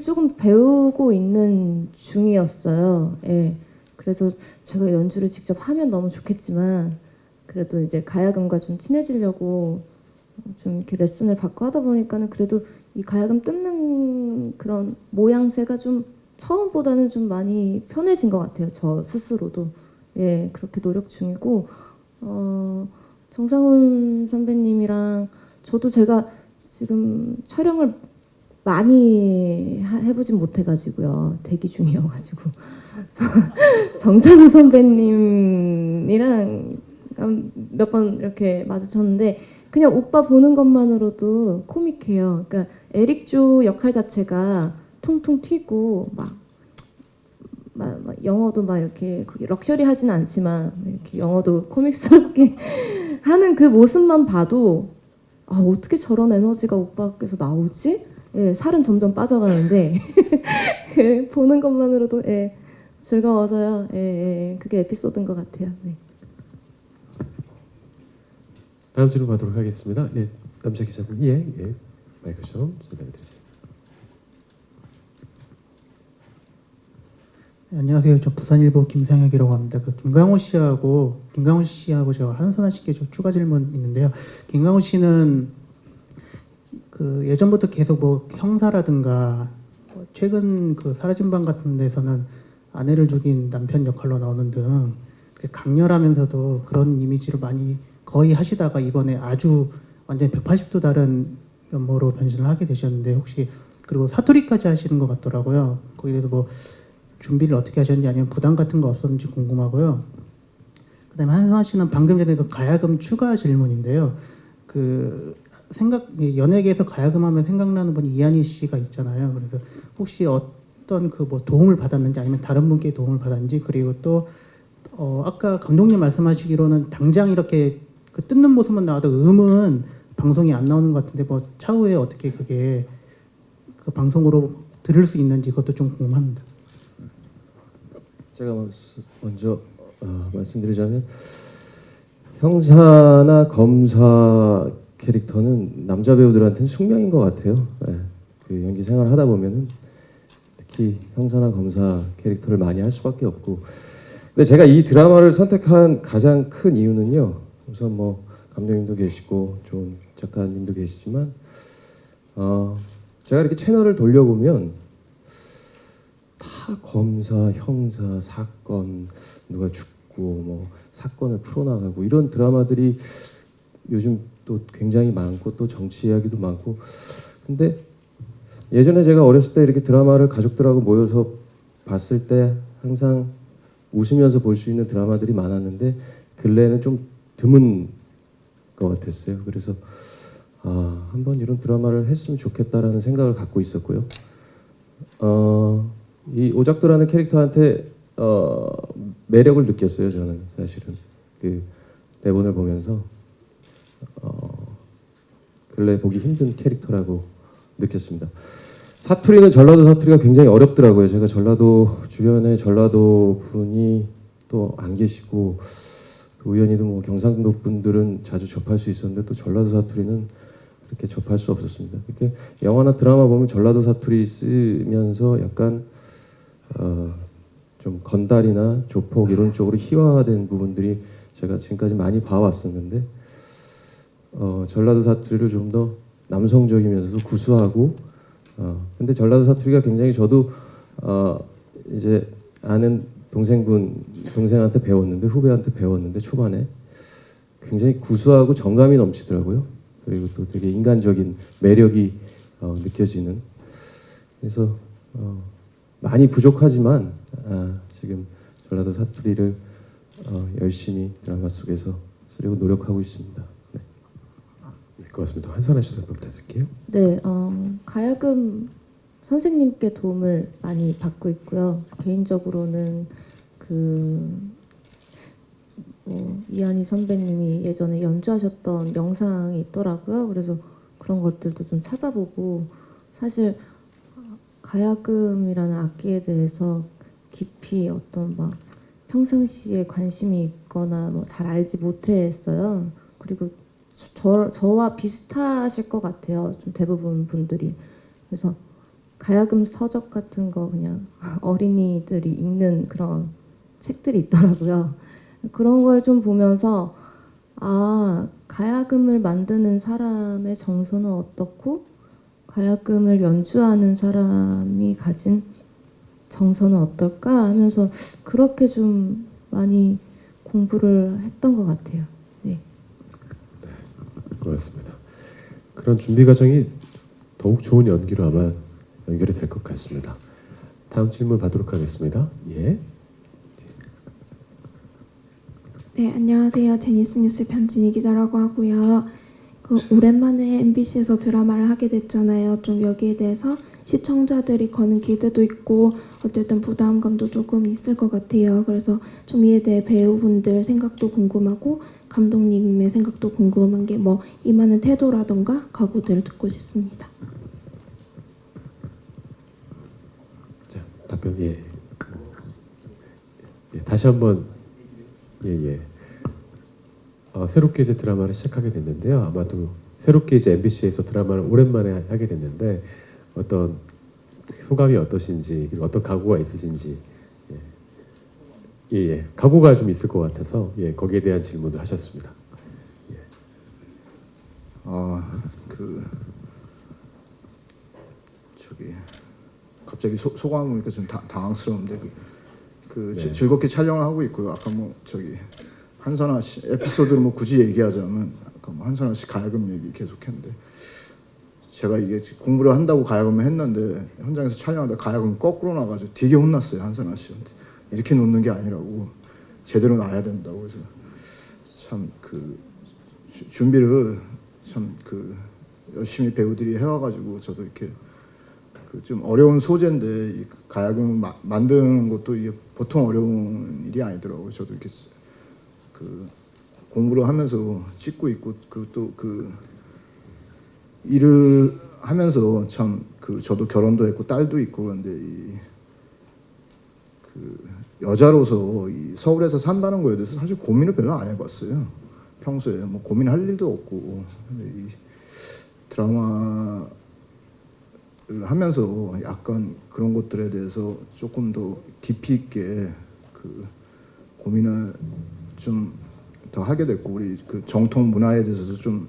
조금 배우고 있는 중이었어요. 예. 그래서 제가 연주를 직접 하면 너무 좋겠지만 그래도 이제 가야금과 좀 친해지려고 좀 이렇게 레슨을 받고 하다 보니까는 그래도 이 가야금 뜯는 그런 모양새가 좀 처음보다는 좀 많이 편해진 것 같아요. 저 스스로도. 예, 그렇게 노력 중이고 정상훈 선배님이랑 저도 제가 지금 촬영을 많이 해보진 못해가지고요. 대기 중이어가지고 정상훈 선배님이랑 몇 번 이렇게 마주쳤는데 그냥 오빠 보는 것만으로도 코믹해요. 그러니까 에릭조 역할 자체가 통통 튀고 막 영어도 막 이렇게 럭셔리하진 않지만 이렇게 영어도 코믹스럽게 하는 그 모습만 봐도 아, 어떻게 저런 에너지가 오빠께서 나오지? 예, 살은 점점 빠져가는데 보는 것만으로도 예, 즐거워져요. 예, 그게 에피소드인 것 같아요. 네. 다음 질문 받도록 하겠습니다. 예, 남자 기자분, 예, 마이크 좀 전달해 드리세요. 안녕하세요. 저 부산일보 김상혁이라고 합니다. 김강호 씨하고 제가 한선아 씨께 좀 추가 질문 있는데요. 김강호 씨는 그 예전부터 계속 뭐 형사라든가 뭐 최근 그 사라진 방 같은 데서는 아내를 죽인 남편 역할로 나오는 등 강렬하면서도 그런 이미지를 많이 거의 하시다가 이번에 아주 완전히 180도 다른 면모로 변신을 하게 되셨는데 혹시 그리고 사투리까지 하시는 것 같더라고요. 거기에 대해서 뭐 준비를 어떻게 하셨는지 아니면 부담 같은 거 없었는지 궁금하고요. 그다음에 한선아 씨는 방금 전에 그 가야금 추가 질문인데요. 그 연예계에서 가야금하면 생각나는 분이 이한희 씨가 있잖아요. 그래서 혹시 어떤 그 뭐 도움을 받았는지 아니면 다른 분께 도움을 받았는지 그리고 또 아까 감독님 말씀하시기로는 당장 이렇게 그 뜯는 모습만 나와도 음은 방송이 안 나오는 것 같은데 뭐 차후에 어떻게 그게 그 방송으로 들을 수 있는지 그것도 좀 궁금합니다. 제가 먼저 말씀드리자면 형사나 검사 캐릭터는 남자 배우들한테는 숙명인 것 같아요. 네. 그 연기 생활을 하다 보면은 특히 형사나 검사 캐릭터를 많이 할 수밖에 없고. 근데 제가 이 드라마를 선택한 가장 큰 이유는요. 우선 뭐 감독님도 계시고 좋은 작가님도 계시지만 제가 이렇게 채널을 돌려보면 다 검사, 형사, 사건, 누가 죽고 뭐 사건을 풀어나가고 이런 드라마들이 요즘 또 굉장히 많고 또 정치 이야기도 많고. 근데 예전에 제가 어렸을 때 이렇게 드라마를 가족들하고 모여서 봤을 때 항상 웃으면서 볼 수 있는 드라마들이 많았는데 근래에는 좀 드문 것 같았어요. 그래서 한번 이런 드라마를 했으면 좋겠다라는 생각을 갖고 있었고요. 이 오작도라는 캐릭터한테 매력을 느꼈어요. 저는 사실은 그 대본을 보면서 근래 보기 힘든 캐릭터라고 느꼈습니다. 사투리는 전라도 사투리가 굉장히 어렵더라고요. 제가 전라도 주변에 전라도 분이 또 안 계시고 우연히도 뭐 경상도 분들은 자주 접할 수 있었는데 또 전라도 사투리는 그렇게 접할 수 없었습니다. 이렇게 영화나 드라마 보면 전라도 사투리 쓰면서 약간 좀 건달이나 조폭 이런 쪽으로 희화화된 부분들이 제가 지금까지 많이 봐왔었는데 전라도 사투리를 좀 더 남성적이면서도 구수하고 근데 전라도 사투리가 굉장히 저도 이제 아는 동생한테 배웠는데 후배한테 배웠는데 초반에 굉장히 구수하고 정감이 넘치더라고요. 그리고 또 되게 인간적인 매력이 느껴지는. 그래서 많이 부족하지만 지금 전라도 사투리를 열심히 드라마 속에서 쓰려고 노력하고 있습니다. 네. 네, 고맙습니다. 한선아 씨도 한번 부탁드릴게요. 네, 가야금 선생님께 도움을 많이 받고 있고요. 개인적으로는 이한희 선배님이 예전에 연주하셨던 영상이 있더라고요. 그래서 그런 것들도 좀 찾아보고 사실 가야금이라는 악기에 대해서 깊이 어떤 막 평상시에 관심이 있거나 뭐 잘 알지 못했어요. 그리고 저와 비슷하실 것 같아요. 좀 대부분 분들이. 그래서 가야금 서적 같은 거 그냥 어린이들이 읽는 그런 책들이 있더라고요. 그런 걸 좀 보면서 가야금을 만드는 사람의 정서는 어떻고 가야금을 연주하는 사람이 가진 정서는 어떨까 하면서 그렇게 좀 많이 공부를 했던 것 같아요. 네. 고맙습니다. 그런 준비 과정이 더욱 좋은 연기로 아마 연결이 될 것 같습니다. 다음 질문 받도록 하겠습니다. 예. 네, 안녕하세요. 제니스 뉴스 변진희 기자라고 하고요. 오랜만에 MBC에서 드라마를 하게 됐잖아요. 좀 여기에 대해서 시청자들이 거는 기대도 있고 어쨌든 부담감도 조금 있을 것 같아요. 그래서 좀 이에 대해 배우분들 생각도 궁금하고 감독님의 생각도 궁금한 게 뭐 임하는 태도라던가 각오들을 듣고 싶습니다. 자, 답변 예. 다시 한번 새롭게 이제 드라마를 시작하게 됐는데요. 아마도 새롭게 이제 MBC에서 드라마를 오랜만에 하게 됐는데 어떤 소감이 어떠신지 그리고 어떤 각오가 있으신지 예, 각오가 좀 있을 것 같아서 예, 거기에 대한 질문을 하셨습니다. 저기 갑자기 소감을 보니까 좀 당황스러운데 네. 즐겁게 촬영을 하고 있고요. 아까 뭐 저기 한선아 씨 에피소드를 뭐 굳이 얘기하자면 아까 뭐 한선아 씨 가야금 얘기 계속했는데 제가 이게 공부를 한다고 가야금을 했는데 현장에서 촬영하다 가야금 거꾸로 나가지고 되게 혼났어요. 한선아 씨한테 이렇게 놓는 게 아니라고 제대로 놔야 된다고. 그래서 참 준비를 참 열심히 배우들이 해와가지고 저도 이렇게 좀 어려운 소재인데 이 가야금을 만드는 것도 이게 보통 어려운 일이 아니더라고요. 저도 이렇게 공부를 하면서 찍고 있고 또 일을 하면서 참 저도 결혼도 했고 딸도 있고 그런데 여자로서 이 서울에서 산다는 거에 대해서 사실 고민을 별로 안 해봤어요. 평소에 뭐 고민할 일도 없고. 근데 이 드라마를 하면서 약간 그런 것들에 대해서 조금 더 깊이 있게 고민을 좀 더 하게 됐고 우리 정통 문화에 대해서도 좀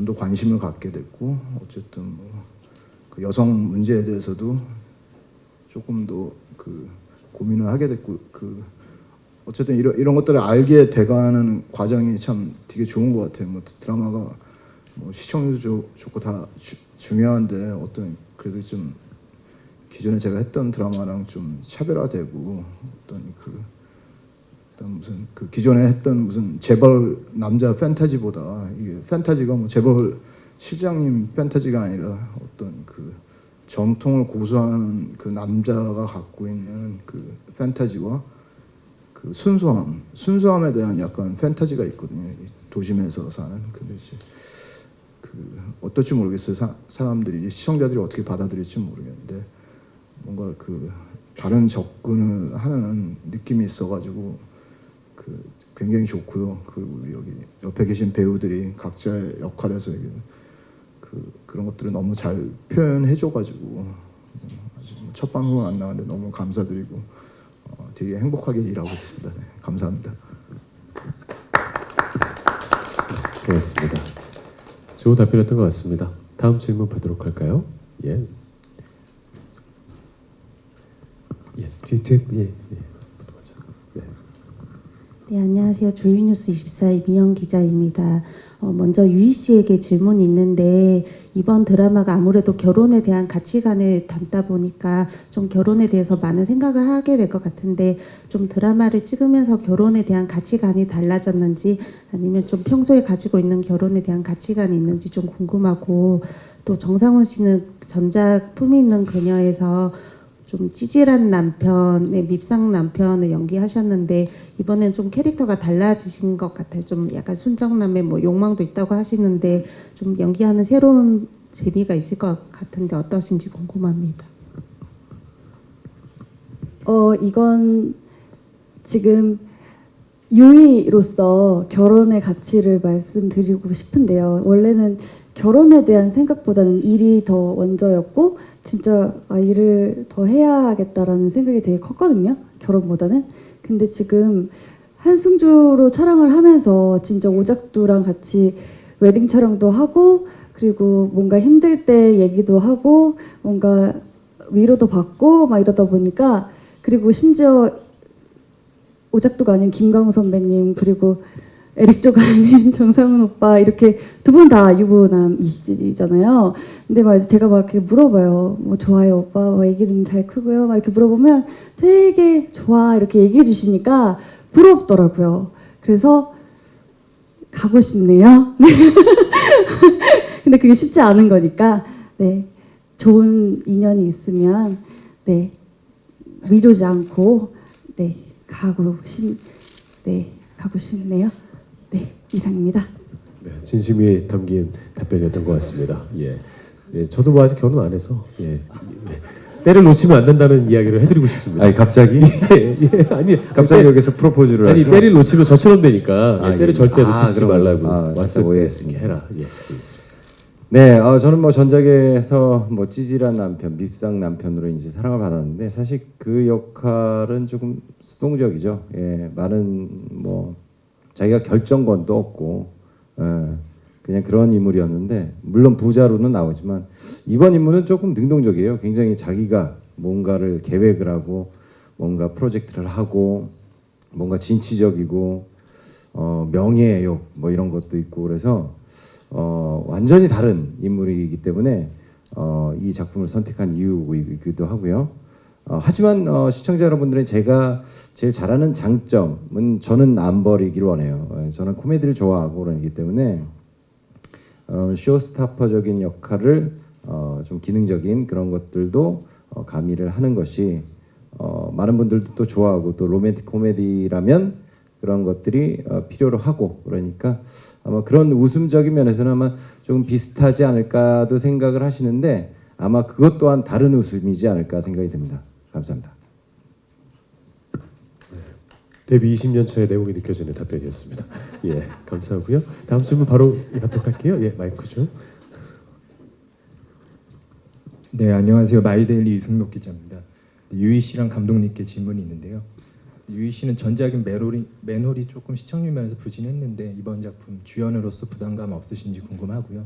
더 관심을 갖게 됐고 어쨌든 뭐 여성 문제에 대해서도 조금 더 고민을 하게 됐고 어쨌든 이런 것들을 알게 돼가는 과정이 참 되게 좋은 것 같아요. 뭐 드라마가 뭐 시청률도 좋고 다 중요한데 어떤 그래도 좀 기존에 제가 했던 드라마랑 좀 차별화되고 어떤 무슨 기존에 했던 무슨 재벌 남자 판타지보다 이게 판타지가 뭐 재벌 시장님 판타지가 아니라 어떤 전통을 고수하는 남자가 갖고 있는 판타지와 순수함에 대한 약간 판타지가 있거든요. 도심에서 사는. 근데 이제 어떨지 모르겠어요. 사람들이 시청자들이 어떻게 받아들일지 모르겠는데 뭔가 다른 접근을 하는 느낌이 있어가지고 굉장히 좋고요. 그리고 여기 옆에 계신 배우들이 각자의 역할에서 그런 것들을 너무 잘 표현해줘가지고 아직 첫 방송은 안 나왔는데 너무 감사드리고 되게 행복하게 일하고 있습니다. 네, 감사합니다. 고맙습니다. 좋은 답변이었던 것 같습니다. 다음 질문 받도록 할까요? 예. 예. 예. 네, 안녕하세요. 조이뉴스 24의 미영 기자입니다. 먼저 유희 씨에게 질문이 있는데 이번 드라마가 아무래도 결혼에 대한 가치관을 담다 보니까 좀 결혼에 대해서 많은 생각을 하게 될 것 같은데 좀 드라마를 찍으면서 결혼에 대한 가치관이 달라졌는지 아니면 좀 평소에 가지고 있는 결혼에 대한 가치관이 있는지 좀 궁금하고 또 정상훈 씨는 전작 품이 있는 그녀에서 좀 찌질한 남편의 밉상 남편을 연기하셨는데 이번엔 좀 캐릭터가 달라지신 것 같아요. 좀 약간 순정남의 뭐 욕망도 있다고 하시는데 좀 연기하는 새로운 재미가 있을 것 같은데 어떠신지 궁금합니다. 이건 지금 유희로서 결혼의 가치를 말씀드리고 싶은데요. 원래는 결혼에 대한 생각보다는 일이 더 먼저였고 진짜 일을 더 해야겠다라는 생각이 되게 컸거든요. 결혼보다는. 근데 지금 한승주로 촬영을 하면서 진짜 오작두랑 같이 웨딩 촬영도 하고 그리고 뭔가 힘들 때 얘기도 하고 뭔가 위로도 받고 막 이러다 보니까 그리고 심지어 오작두가 아닌 김광우 선배님 그리고 에릭조가 아닌 정상훈 오빠 이렇게 두 분 다 유부남이시잖아요. 근데 막 제가 막 이렇게 물어봐요. 뭐 좋아요 오빠, 뭐 애기는 잘 크고요. 막 이렇게 물어보면 되게 좋아 이렇게 얘기해 주시니까 부럽더라고요. 그래서 가고 싶네요. 근데 그게 쉽지 않은 거니까 네 좋은 인연이 있으면 네 미루지 않고 네 가고 싶네요. 네, 이상입니다. 네, 진심이 담긴 답변이었던 것 같습니다. 예, 저도 뭐 아직 결혼 안 해서 때를 놓치면 안 된다는 이야기를 해드리고 싶습니다. 아니 갑자기? 아니 갑자기 여기서 프로포즈를 아니 하시나? 때를 놓치면 저처럼 되니까 아, 때를 예. 절대 놓치지 그럼, 말라고 아, 왔을 때 오해했습니다. 이렇게 해라. 예. 네, 저는 뭐 전작에서 뭐 찌질한 남편, 밉상 남편으로 이제 사랑을 받았는데 사실 그 역할은 조금 수동적이죠. 예, 많은 뭐 자기가 결정권도 없고 그냥 그런 인물이었는데 물론 부자로는 나오지만 이번 인물은 조금 능동적이에요. 굉장히 자기가 뭔가를 계획을 하고 뭔가 프로젝트를 하고 뭔가 진취적이고 명예욕 뭐 이런 것도 있고 그래서 완전히 다른 인물이기 때문에 이 작품을 선택한 이유이기도 하고요. 하지만 시청자 여러분들은 제가 제일 잘하는 장점은 저는 안 버리길 원해요. 저는 코미디를 좋아하고 그러기 때문에 쇼스타퍼적인 역할을 좀 기능적인 그런 것들도 가미를 하는 것이 많은 분들도 또 좋아하고 또 로맨틱 코미디라면 그런 것들이 필요로 하고 그러니까 아마 그런 웃음적인 면에서는 아마 좀 비슷하지 않을까도 생각을 하시는데 아마 그것 또한 다른 웃음이지 않을까 생각이 듭니다. 감사합니다. 데뷔 20년 차의 내용이 느껴지는 답변이었습니다. 예, 감사하고요. 다음 질문 바로 갖도록 할게요. 예, 마이크 좀. 네, 안녕하세요. 마이데일리 이승록 기자입니다. 유희 씨랑 감독님께 질문이 있는데요. 유희 씨는 전작인 맨홀이 조금 시청률 면에서 부진했는데 이번 작품 주연으로서 부담감 없으신지 궁금하고요.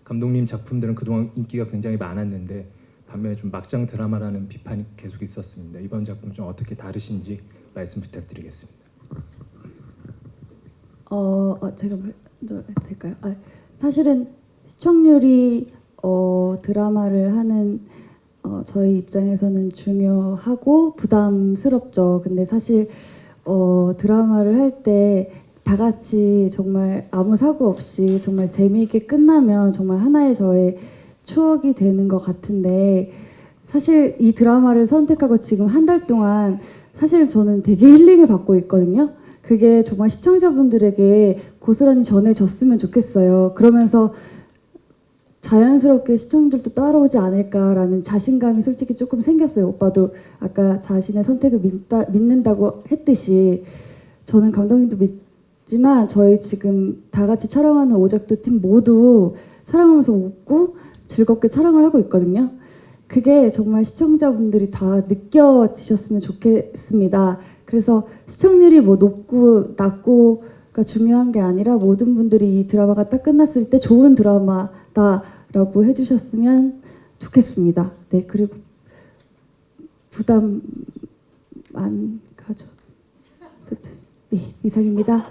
감독님 작품들은 그동안 인기가 굉장히 많았는데 반면에 좀 막장 드라마라는 비판이 계속 있었습니다. 이번 작품 좀 어떻게 다르신지 말씀 부탁드리겠습니다. 제가 먼저 될까요? 사실은 시청률이 드라마를 하는 저희 입장에서는 중요하고 부담스럽죠. 근데 사실 드라마를 할 때 다 같이 정말 아무 사고 없이 정말 재미있게 끝나면 정말 하나의 저의 추억이 되는 것 같은데 사실 이 드라마를 선택하고 지금 한 달 동안 사실 저는 되게 힐링을 받고 있거든요. 그게 정말 시청자분들에게 고스란히 전해졌으면 좋겠어요. 그러면서 자연스럽게 시청자들도 따라오지 않을까라는 자신감이 솔직히 조금 생겼어요. 오빠도 아까 자신의 선택을 믿는다고 했듯이 저는 감독님도 믿지만 저희 지금 다 같이 촬영하는 오작두 팀 모두 촬영하면서 웃고 즐겁게 촬영을 하고 있거든요. 그게 정말 시청자분들이 다 느껴지셨으면 좋겠습니다. 그래서 시청률이 뭐 높고 낮고가 중요한 게 아니라 모든 분들이 이 드라마가 딱 끝났을 때 좋은 드라마다라고 해주셨으면 좋겠습니다. 네, 그리고 부담 안 가져. 네, 이상입니다.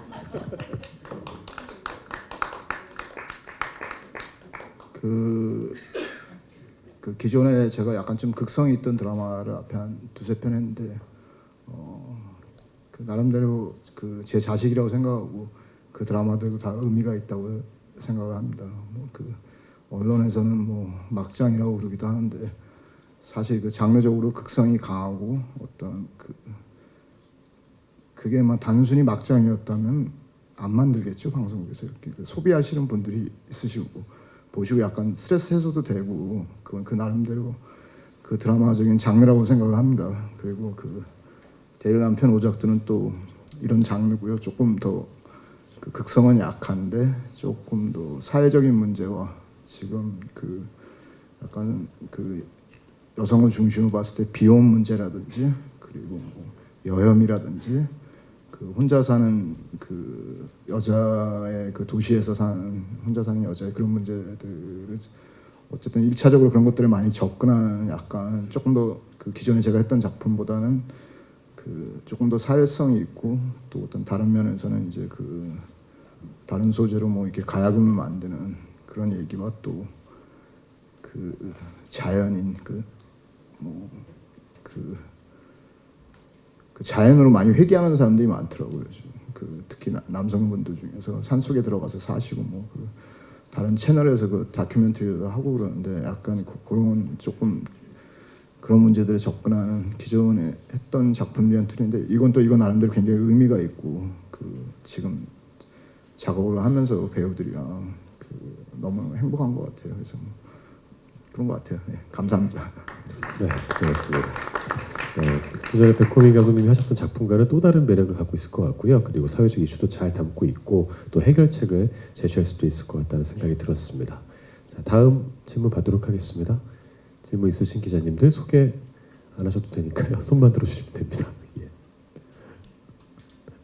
그 기존에 제가 약간 좀 극성이 있던 드라마를 앞에 한 두세 편 했는데 그 나름대로 그 제 자식이라고 생각하고 그 드라마들도 다 의미가 있다고 생각을 합니다. 그 언론에서는 뭐 막장이라고 그러기도 하는데 사실 그 장르적으로 극성이 강하고 어떤 그게만 단순히 막장이었다면 안 만들겠죠. 방송국에서 이렇게 소비하시는 분들이 있으시고 보시고 약간 스트레스 해소도 되고 그건 그 나름대로 그 드라마적인 장르라고 생각을 합니다. 그리고 그 대일 남편 오작두는 또 이런 장르고요. 조금 더 그 극성은 약한데 조금 더 사회적인 문제와 지금 그 약간 그 여성을 중심으로 봤을 때 비혼 문제라든지 그리고 뭐 여혐이라든지 그 혼자 사는 그 여자의 그 도시에서 사는 혼자 사는 여자의 그런 문제들을 어쨌든 1차적으로 그런 것들을 많이 접근하는 약간 조금 더 그 기존에 제가 했던 작품보다는 그 조금 더 사회성이 있고 또 어떤 다른 면에서는 이제 그 다른 소재로 뭐 이렇게 가야금을 만드는 그런 얘기와 또 그 자연인 그 자연으로 많이 회귀하는 사람들이 많더라고요. 그 특히 남성분들 중에서 산속에 들어가서 사시고 뭐 그 다른 채널에서 그 다큐멘터리도 하고 그러는데 약간 그런 조금 그런 문제들에 접근하는 기존에 했던 작품이란 틀인데 이건 나름대로 굉장히 의미가 있고 그 지금 작업을 하면서 배우들이랑 그 너무 행복한 것 같아요. 그래서 뭐 그런 것 같아요. 네, 감사합니다. 네, 고맙습니다. 기존에 백호민 감독님이 하셨던 작품과는 또 다른 매력을 갖고 있을 것 같고요. 그리고 사회적 이슈도 잘 담고 있고 또 해결책을 제시할 수도 있을 것 같다는 생각이 들었습니다. 자, 다음 질문 받도록 하겠습니다. 질문 있으신 기자님들 소개 안 하셔도 되니까요. 손만 들어주시면 됩니다. 예.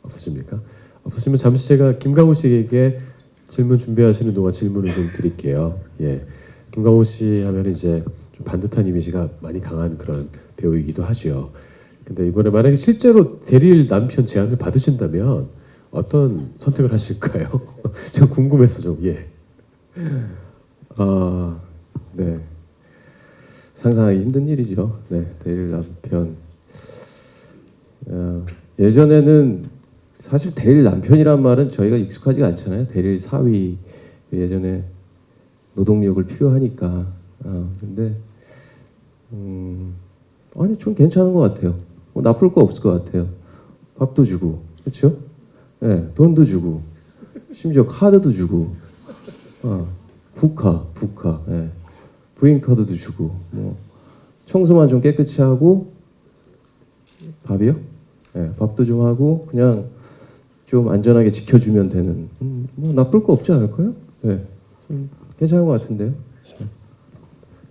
없으십니까? 없으시면 잠시 제가 김강호 씨에게 질문 준비하시는 동안 질문을 좀 드릴게요. 예. 김강호 씨 하면 이제 좀 반듯한 이미지가 많이 강한 그런 배우이기도 하죠. 근데 이번에 만약에 실제로 대리일 남편 제안을 받으신다면 어떤 선택을 하실까요? 좀 궁금해서 좀 예. 네. 상상하기 힘든 일이죠. 네, 대릴 남편. 예전에는 사실 대릴 남편이란 말은 저희가 익숙하지가 않잖아요. 대릴 사위 예전에 노동력을 필요하니까. 근데 아니 좀 괜찮은 것 같아요. 뭐 나쁠 거 없을 것 같아요. 밥도 주고, 그렇죠? 네, 돈도 주고, 심지어 카드도 주고, 부카, 예. 부인 카드도 주고, 뭐 청소만 좀 깨끗이 하고, 밥이요? 예, 밥도 좀 하고 그냥 좀 안전하게 지켜주면 되는. 뭐 나쁠 거 없지 않을까요? 예, 좀 괜찮은 것 같은데요.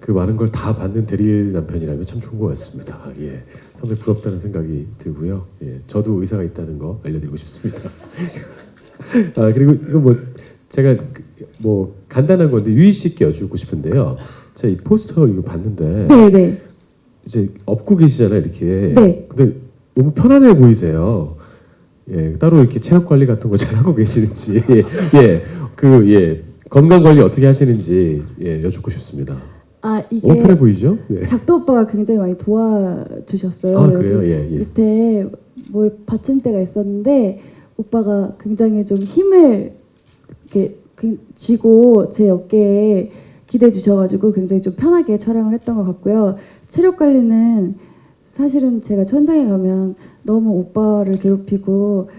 그 많은 걸 다 받는 대리일 남편이라면 참 좋은 것 같습니다. 예, 상당히 부럽다는 생각이 들고요. 예, 저도 의사가 있다는 거 알려드리고 싶습니다. 그리고 이거 뭐 제가 뭐 간단한 건데 유희 씨께 여쭙고 싶은데요. 제가 이 포스터 이거 봤는데 네네. 이제 업고 계시잖아요, 이렇게. 네. 근데 너무 편안해 보이세요. 예, 따로 이렇게 체력 관리 같은 거 잘 하고 계시는지, 예, 건강 관리 어떻게 하시는지 예, 여쭙고 싶습니다. 이게 너무 편해 보이죠? 예. 작도 오빠가 굉장히 많이 도와주셨어요. 아, 그래요? 여기 예, 예. 밑에 뭘 받침대가 있었는데 오빠가 굉장히 좀 힘을 이렇게 쥐고 제 어깨에 기대 주셔가지고 굉장히 좀 편하게 촬영을 했던 것 같고요. 체력 관리는 사실은 제가 현장에 가면 너무 오빠를 괴롭히고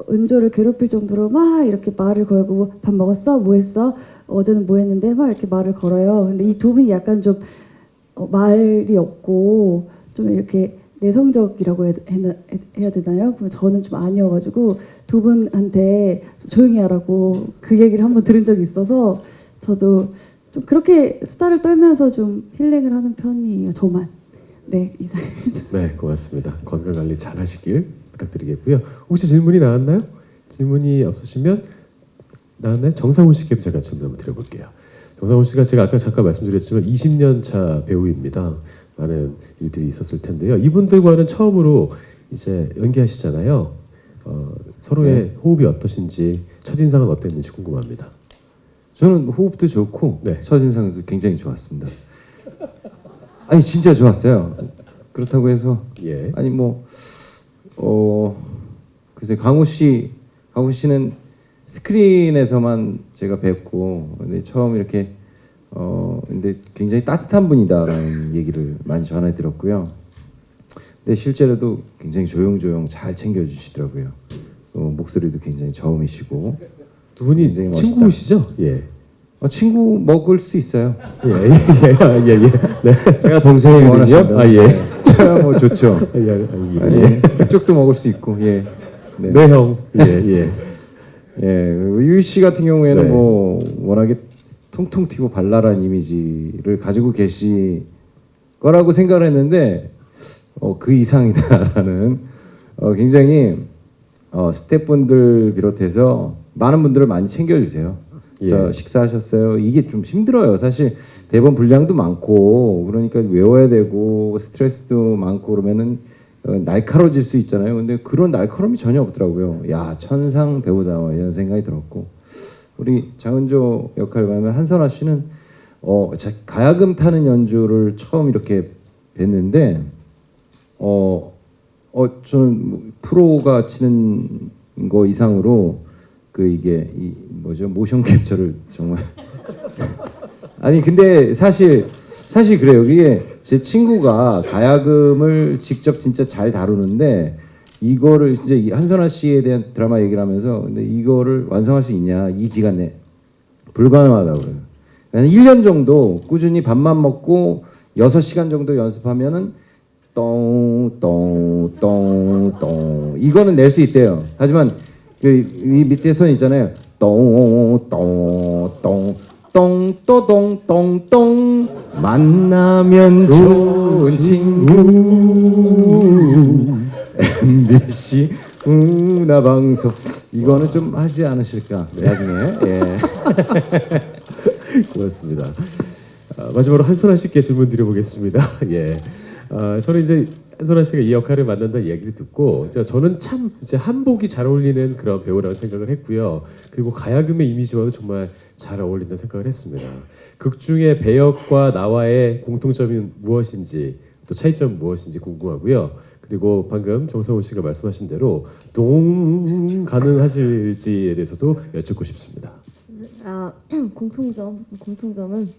은조를 괴롭힐 정도로 막 이렇게 말을 걸고 밥 먹었어? 뭐 했어? 어제는 뭐 했는데? 막 이렇게 말을 걸어요. 근데 이 두 분이 약간 좀 말이 없고 좀 이렇게 내성적이라고 해야 되나요? 그럼 저는 좀 아니어가지고 두 분한테 좀 조용히 하라고 그 얘기를 한번 들은 적이 있어서 저도 좀 그렇게 수다를 떨면서 좀 힐링을 하는 편이에요. 저만. 네, 이상입니다. 네, 고맙습니다. 건강 관리 잘 하시길 부탁드리겠고요. 혹시 질문이 나왔나요? 질문이 없으시면 나왔나요? 정상훈 씨께도 제가 질문 한번 드려볼게요. 정상훈 씨가 제가 아까 잠깐 말씀드렸지만 20년 차 배우입니다. 많은 일들이 있었을 텐데요. 이분들과는 처음으로 이제 연기하시잖아요. 서로의 네. 호흡이 어떠신지 첫인상은 어땠는지 궁금합니다. 저는 호흡도 좋고 네. 첫인상도 굉장히 좋았습니다. 아니 진짜 좋았어요. 그렇다고 해서 예. 아니 뭐 글쎄 강호 씨는 스크린에서만 제가 뵙고 근데 처음 이렇게 근데 굉장히 따뜻한 분이다라는 얘기를 많이 전해 들었고요. 근데 실제로도 굉장히 조용조용 잘 챙겨주시더라고요. 목소리도 굉장히 저음이시고 두 분이 굉장히 멋있다. 친구시죠? 예. 친구 먹을 수 있어요. 예. 네. 제가 동생이 원하시는군요. 아, 예. 뭐 좋죠. 예. 그쪽도 먹을 수 있고 예. 네, 형. 예. 유희 씨 같은 경우에는 네. 뭐 워낙에 통통 튀고 발랄한 이미지를 가지고 계시 거라고 생각을 했는데 그 이상이다라는 굉장히 스태프분들 비롯해서 많은 분들을 많이 챙겨주세요. 그래서 예. 식사하셨어요? 이게 좀 힘들어요. 사실 대본 분량도 많고 그러니까 외워야 되고 스트레스도 많고 그러면은 날카로워질 수 있잖아요. 근데 그런 날카로움이 전혀 없더라고요. 야 천상 배우다 이런 생각이 들었고 우리 장은조 역할을 하면 한선아 씨는 가야금 타는 연주를 처음 이렇게 뵀는데 저는 프로가 치는 거 이상으로 이게 뭐죠 모션 캡처를 정말 아니 근데 사실 그래요. 이게 제 친구가 가야금을 직접 진짜 잘 다루는데 이거를 이제 한선아 씨에 대한 드라마 얘기를 하면서 근데 이거를 완성할 수 있냐 이 기간 내 불가능하다고 그래요. 한 1년 정도 꾸준히 밥만 먹고 6시간 정도 연습하면은 똥 이거는 낼 수 있대요. 하지만 이 밑에 손 있잖아요. 똥 똥똥똥똥 만나면 좋은 친구 MBC 문화방송 이거는 좀 하지 않으실까 나중에. 예. 고맙습니다. 마지막으로 한선아 씨께 질문 드려보겠습니다. 예, 저는 이제 한선아 씨가 이 역할을 맡는다는 얘기를 듣고 저는 참 이제 한복이 잘 어울리는 그런 배우라고 생각을 했고요. 그리고 가야금의 이미지와도 정말 잘 어울린다는 생각을 했습니다. 극 중에 배역과 나와의 공통점이 무엇인지 또 차이점은 무엇인지 궁금하고요. 그리고 방금 정성호 씨가 말씀하신 대로 동 가능하실지에 대해서도 여쭙고 싶습니다. 공통점은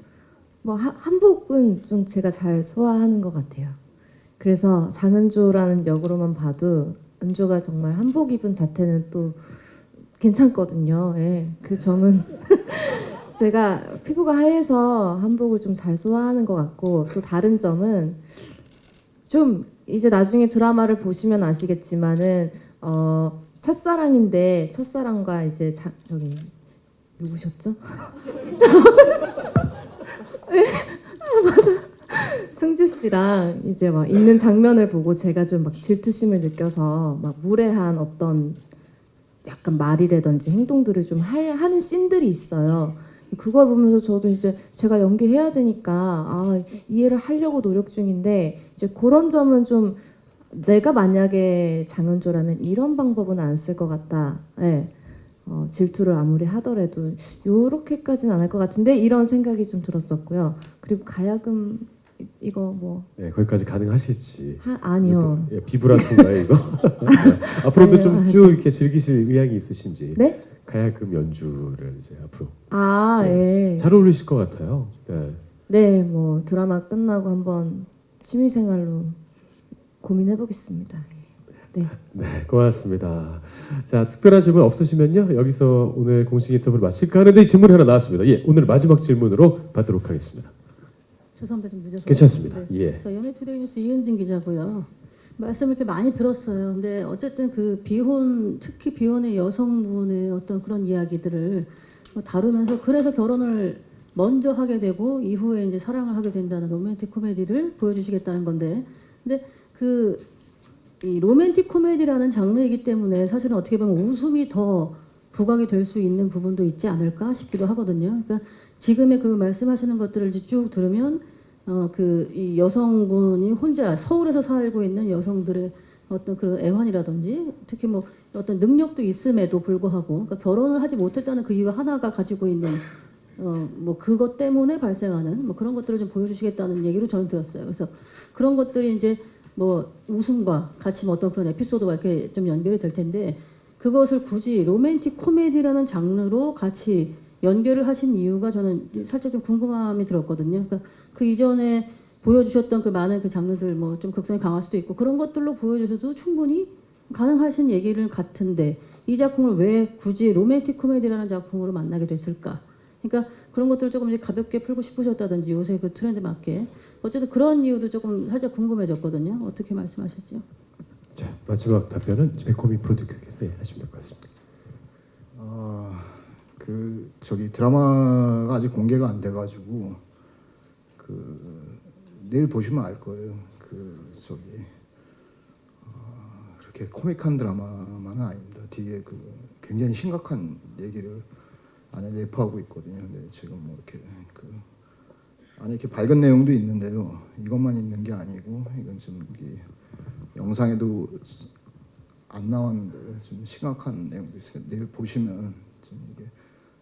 뭐 한복은 좀 제가 잘 소화하는 것 같아요. 그래서 장은조라는 역으로만 봐도 은조가 정말 한복 입은 자태는 또 괜찮거든요. 예, 그 점은 제가 피부가 하얘서 한복을 좀 잘 소화하는 것 같고 또 다른 점은 좀 이제 나중에 드라마를 보시면 아시겠지만은 첫사랑인데 첫사랑과 이제 저기 누구셨죠? 네, 맞아. 승주 씨랑 이제 막 있는 장면을 보고 제가 좀 막 질투심을 느껴서 막 무례한 어떤 약간 말이라든지 행동들을 좀 하는 씬들이 있어요. 그걸 보면서 저도 이제 제가 연기해야 되니까 이해를 하려고 노력 중인데 이제 그런 점은 좀 내가 만약에 장은조라면 이런 방법은 안 쓸 것 같다. 예. 질투를 아무리 하더라도 요렇게까지는 안 할 것 같은데 이런 생각이 좀 들었었고요. 그리고 가야금 이거 뭐 네, 거기까지 가능하실지. 아니요. 예, 비브라토인가요 이거? 앞으로도 좀 쭉 이렇게 즐기실 의향이 있으신지. 네? 가야금 연주를 이제 앞으로. 예. 잘 어울리실 것 같아요. 네. 네, 뭐 드라마 끝나고 한번 취미생활로 고민해 보겠습니다. 네. 네, 고맙습니다. 자, 특별한 질문 없으시면요 여기서 오늘 공식 인터뷰를 마칠까 하는데 질문이 하나 나왔습니다. 예, 오늘 마지막 질문으로 받도록 하겠습니다. 죄송합니다. 좀 늦어서. 괜찮습니다. 네. 예. 저 연예투데이 뉴스 이은진 기자고요. 말씀을 이렇게 많이 들었어요. 근데 어쨌든 그 비혼, 특히 비혼의 여성분의 어떤 그런 이야기들을 다루면서 그래서 결혼을 먼저 하게 되고 이후에 이제 사랑을 하게 된다는 로맨틱 코미디를 보여주시겠다는 건데, 근데 이 로맨틱 코미디라는 장르이기 때문에 사실은 어떻게 보면 웃음이 더 부각이 될 수 있는 부분도 있지 않을까 싶기도 하거든요. 그러니까 지금의 그 말씀하시는 것들을 이제 쭉 들으면 이 여성분이 혼자 서울에서 살고 있는 여성들의 어떤 그런 애환이라든지 특히 뭐 어떤 능력도 있음에도 불구하고 그러니까 결혼을 하지 못했다는 그 이유 하나가 가지고 있는 뭐 그것 때문에 발생하는 뭐 그런 것들을 좀 보여주시겠다는 얘기로 저는 들었어요. 그래서 그런 것들이 이제 뭐 웃음과 같이 뭐 어떤 그런 에피소드와 이렇게 좀 연결이 될 텐데 그것을 굳이 로맨틱 코미디라는 장르로 같이 연결을 하신 이유가 저는 살짝 좀 궁금함이 들었거든요. 그러니까 그 이전에 보여주셨던 그 많은 그 장르들 뭐 좀 극성이 강할 수도 있고 그런 것들로 보여주셔도 충분히 가능하신 얘기를 같은데 이 작품을 왜 굳이 로맨틱 코미디라는 작품으로 만나게 됐을까? 그러니까 그런 것들을 조금 이제 가볍게 풀고 싶으셨다든지 요새 그 트렌드 맞게 어쨌든 그런 이유도 조금 살짝 궁금해졌거든요. 어떻게 말씀하실지요? 자, 마지막 답변은 매코미 프로듀서께서 하시면 될 것 같습니다. 드라마가 아직 공개가 안 돼가지고 내일 보시면 알 거예요. 그렇게 코믹한 드라마만은 아닙니다. 뒤에 굉장히 심각한 얘기를 안에 내포하고 있거든요. 근데 지금 뭐 이렇게 안에 이렇게 밝은 내용도 있는데요. 이것만 있는 게 아니고 이건 좀 영상에도 안 나왔는데 좀 심각한 내용도 있어요. 내일 보시면 좀 이게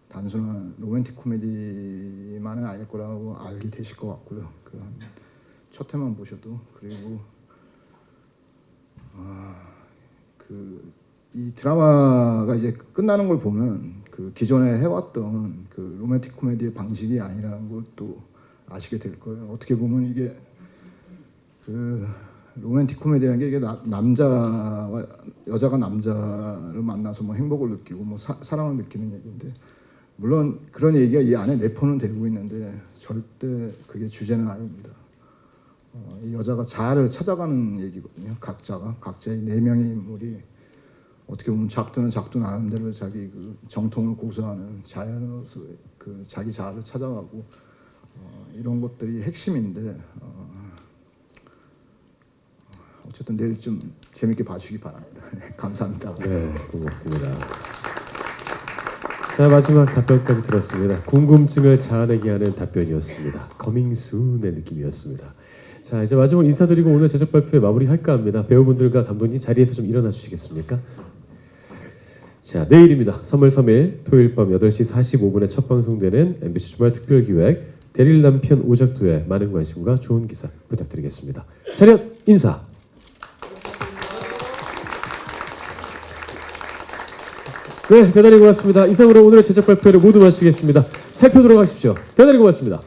단순한 로맨틱 코미디만은 아닐 거라고 알게 되실 것 같고요. 첫 회만 보셔도 그리고 이 드라마가 이제 끝나는 걸 보면 기존에 해왔던 로맨틱 코미디의 방식이 아니라는 걸 또 아시게 될 거예요. 어떻게 보면 이게 로맨틱 코미디라는 게 이게 여자가 남자를 만나서 뭐 행복을 느끼고 뭐 사랑을 느끼는 얘기인데 물론 그런 얘기가 이 안에 내포는 되고 있는데 절대 그게 주제는 아닙니다. 이 여자가 자아를 찾아가는 얘기거든요. 각자의 네 명의 인물이 어떻게 보면 작두는 작두 나름대로 자기 그 정통을 고수하는 자연으로서 그 자기 자아를 찾아가고 이런 것들이 핵심인데 어쨌든 내일 좀 재밌게 봐주시기 바랍니다. 감사합니다. 네, 고맙습니다. 자, 마지막 답변까지 들었습니다. 궁금증을 자아내게 하는 답변이었습니다. 커밍순의 느낌이었습니다. 자, 이제 마지막으로 인사드리고 오늘 제작 발표에 마무리할까 합니다. 배우분들과 감독님 자리에서 좀 일어나 주시겠습니까? 자, 내일입니다. 3월 3일 토요일 밤 8시 45분에 첫 방송되는 MBC 주말 특별기획 대릴 남편 오작두에 많은 관심과 좋은 기사 부탁드리겠습니다. 차렷 인사. 네, 대단히 고맙습니다. 이상으로 오늘의 제작 발표를 모두 마치겠습니다. 살펴 들어가십시오. 대단히 고맙습니다.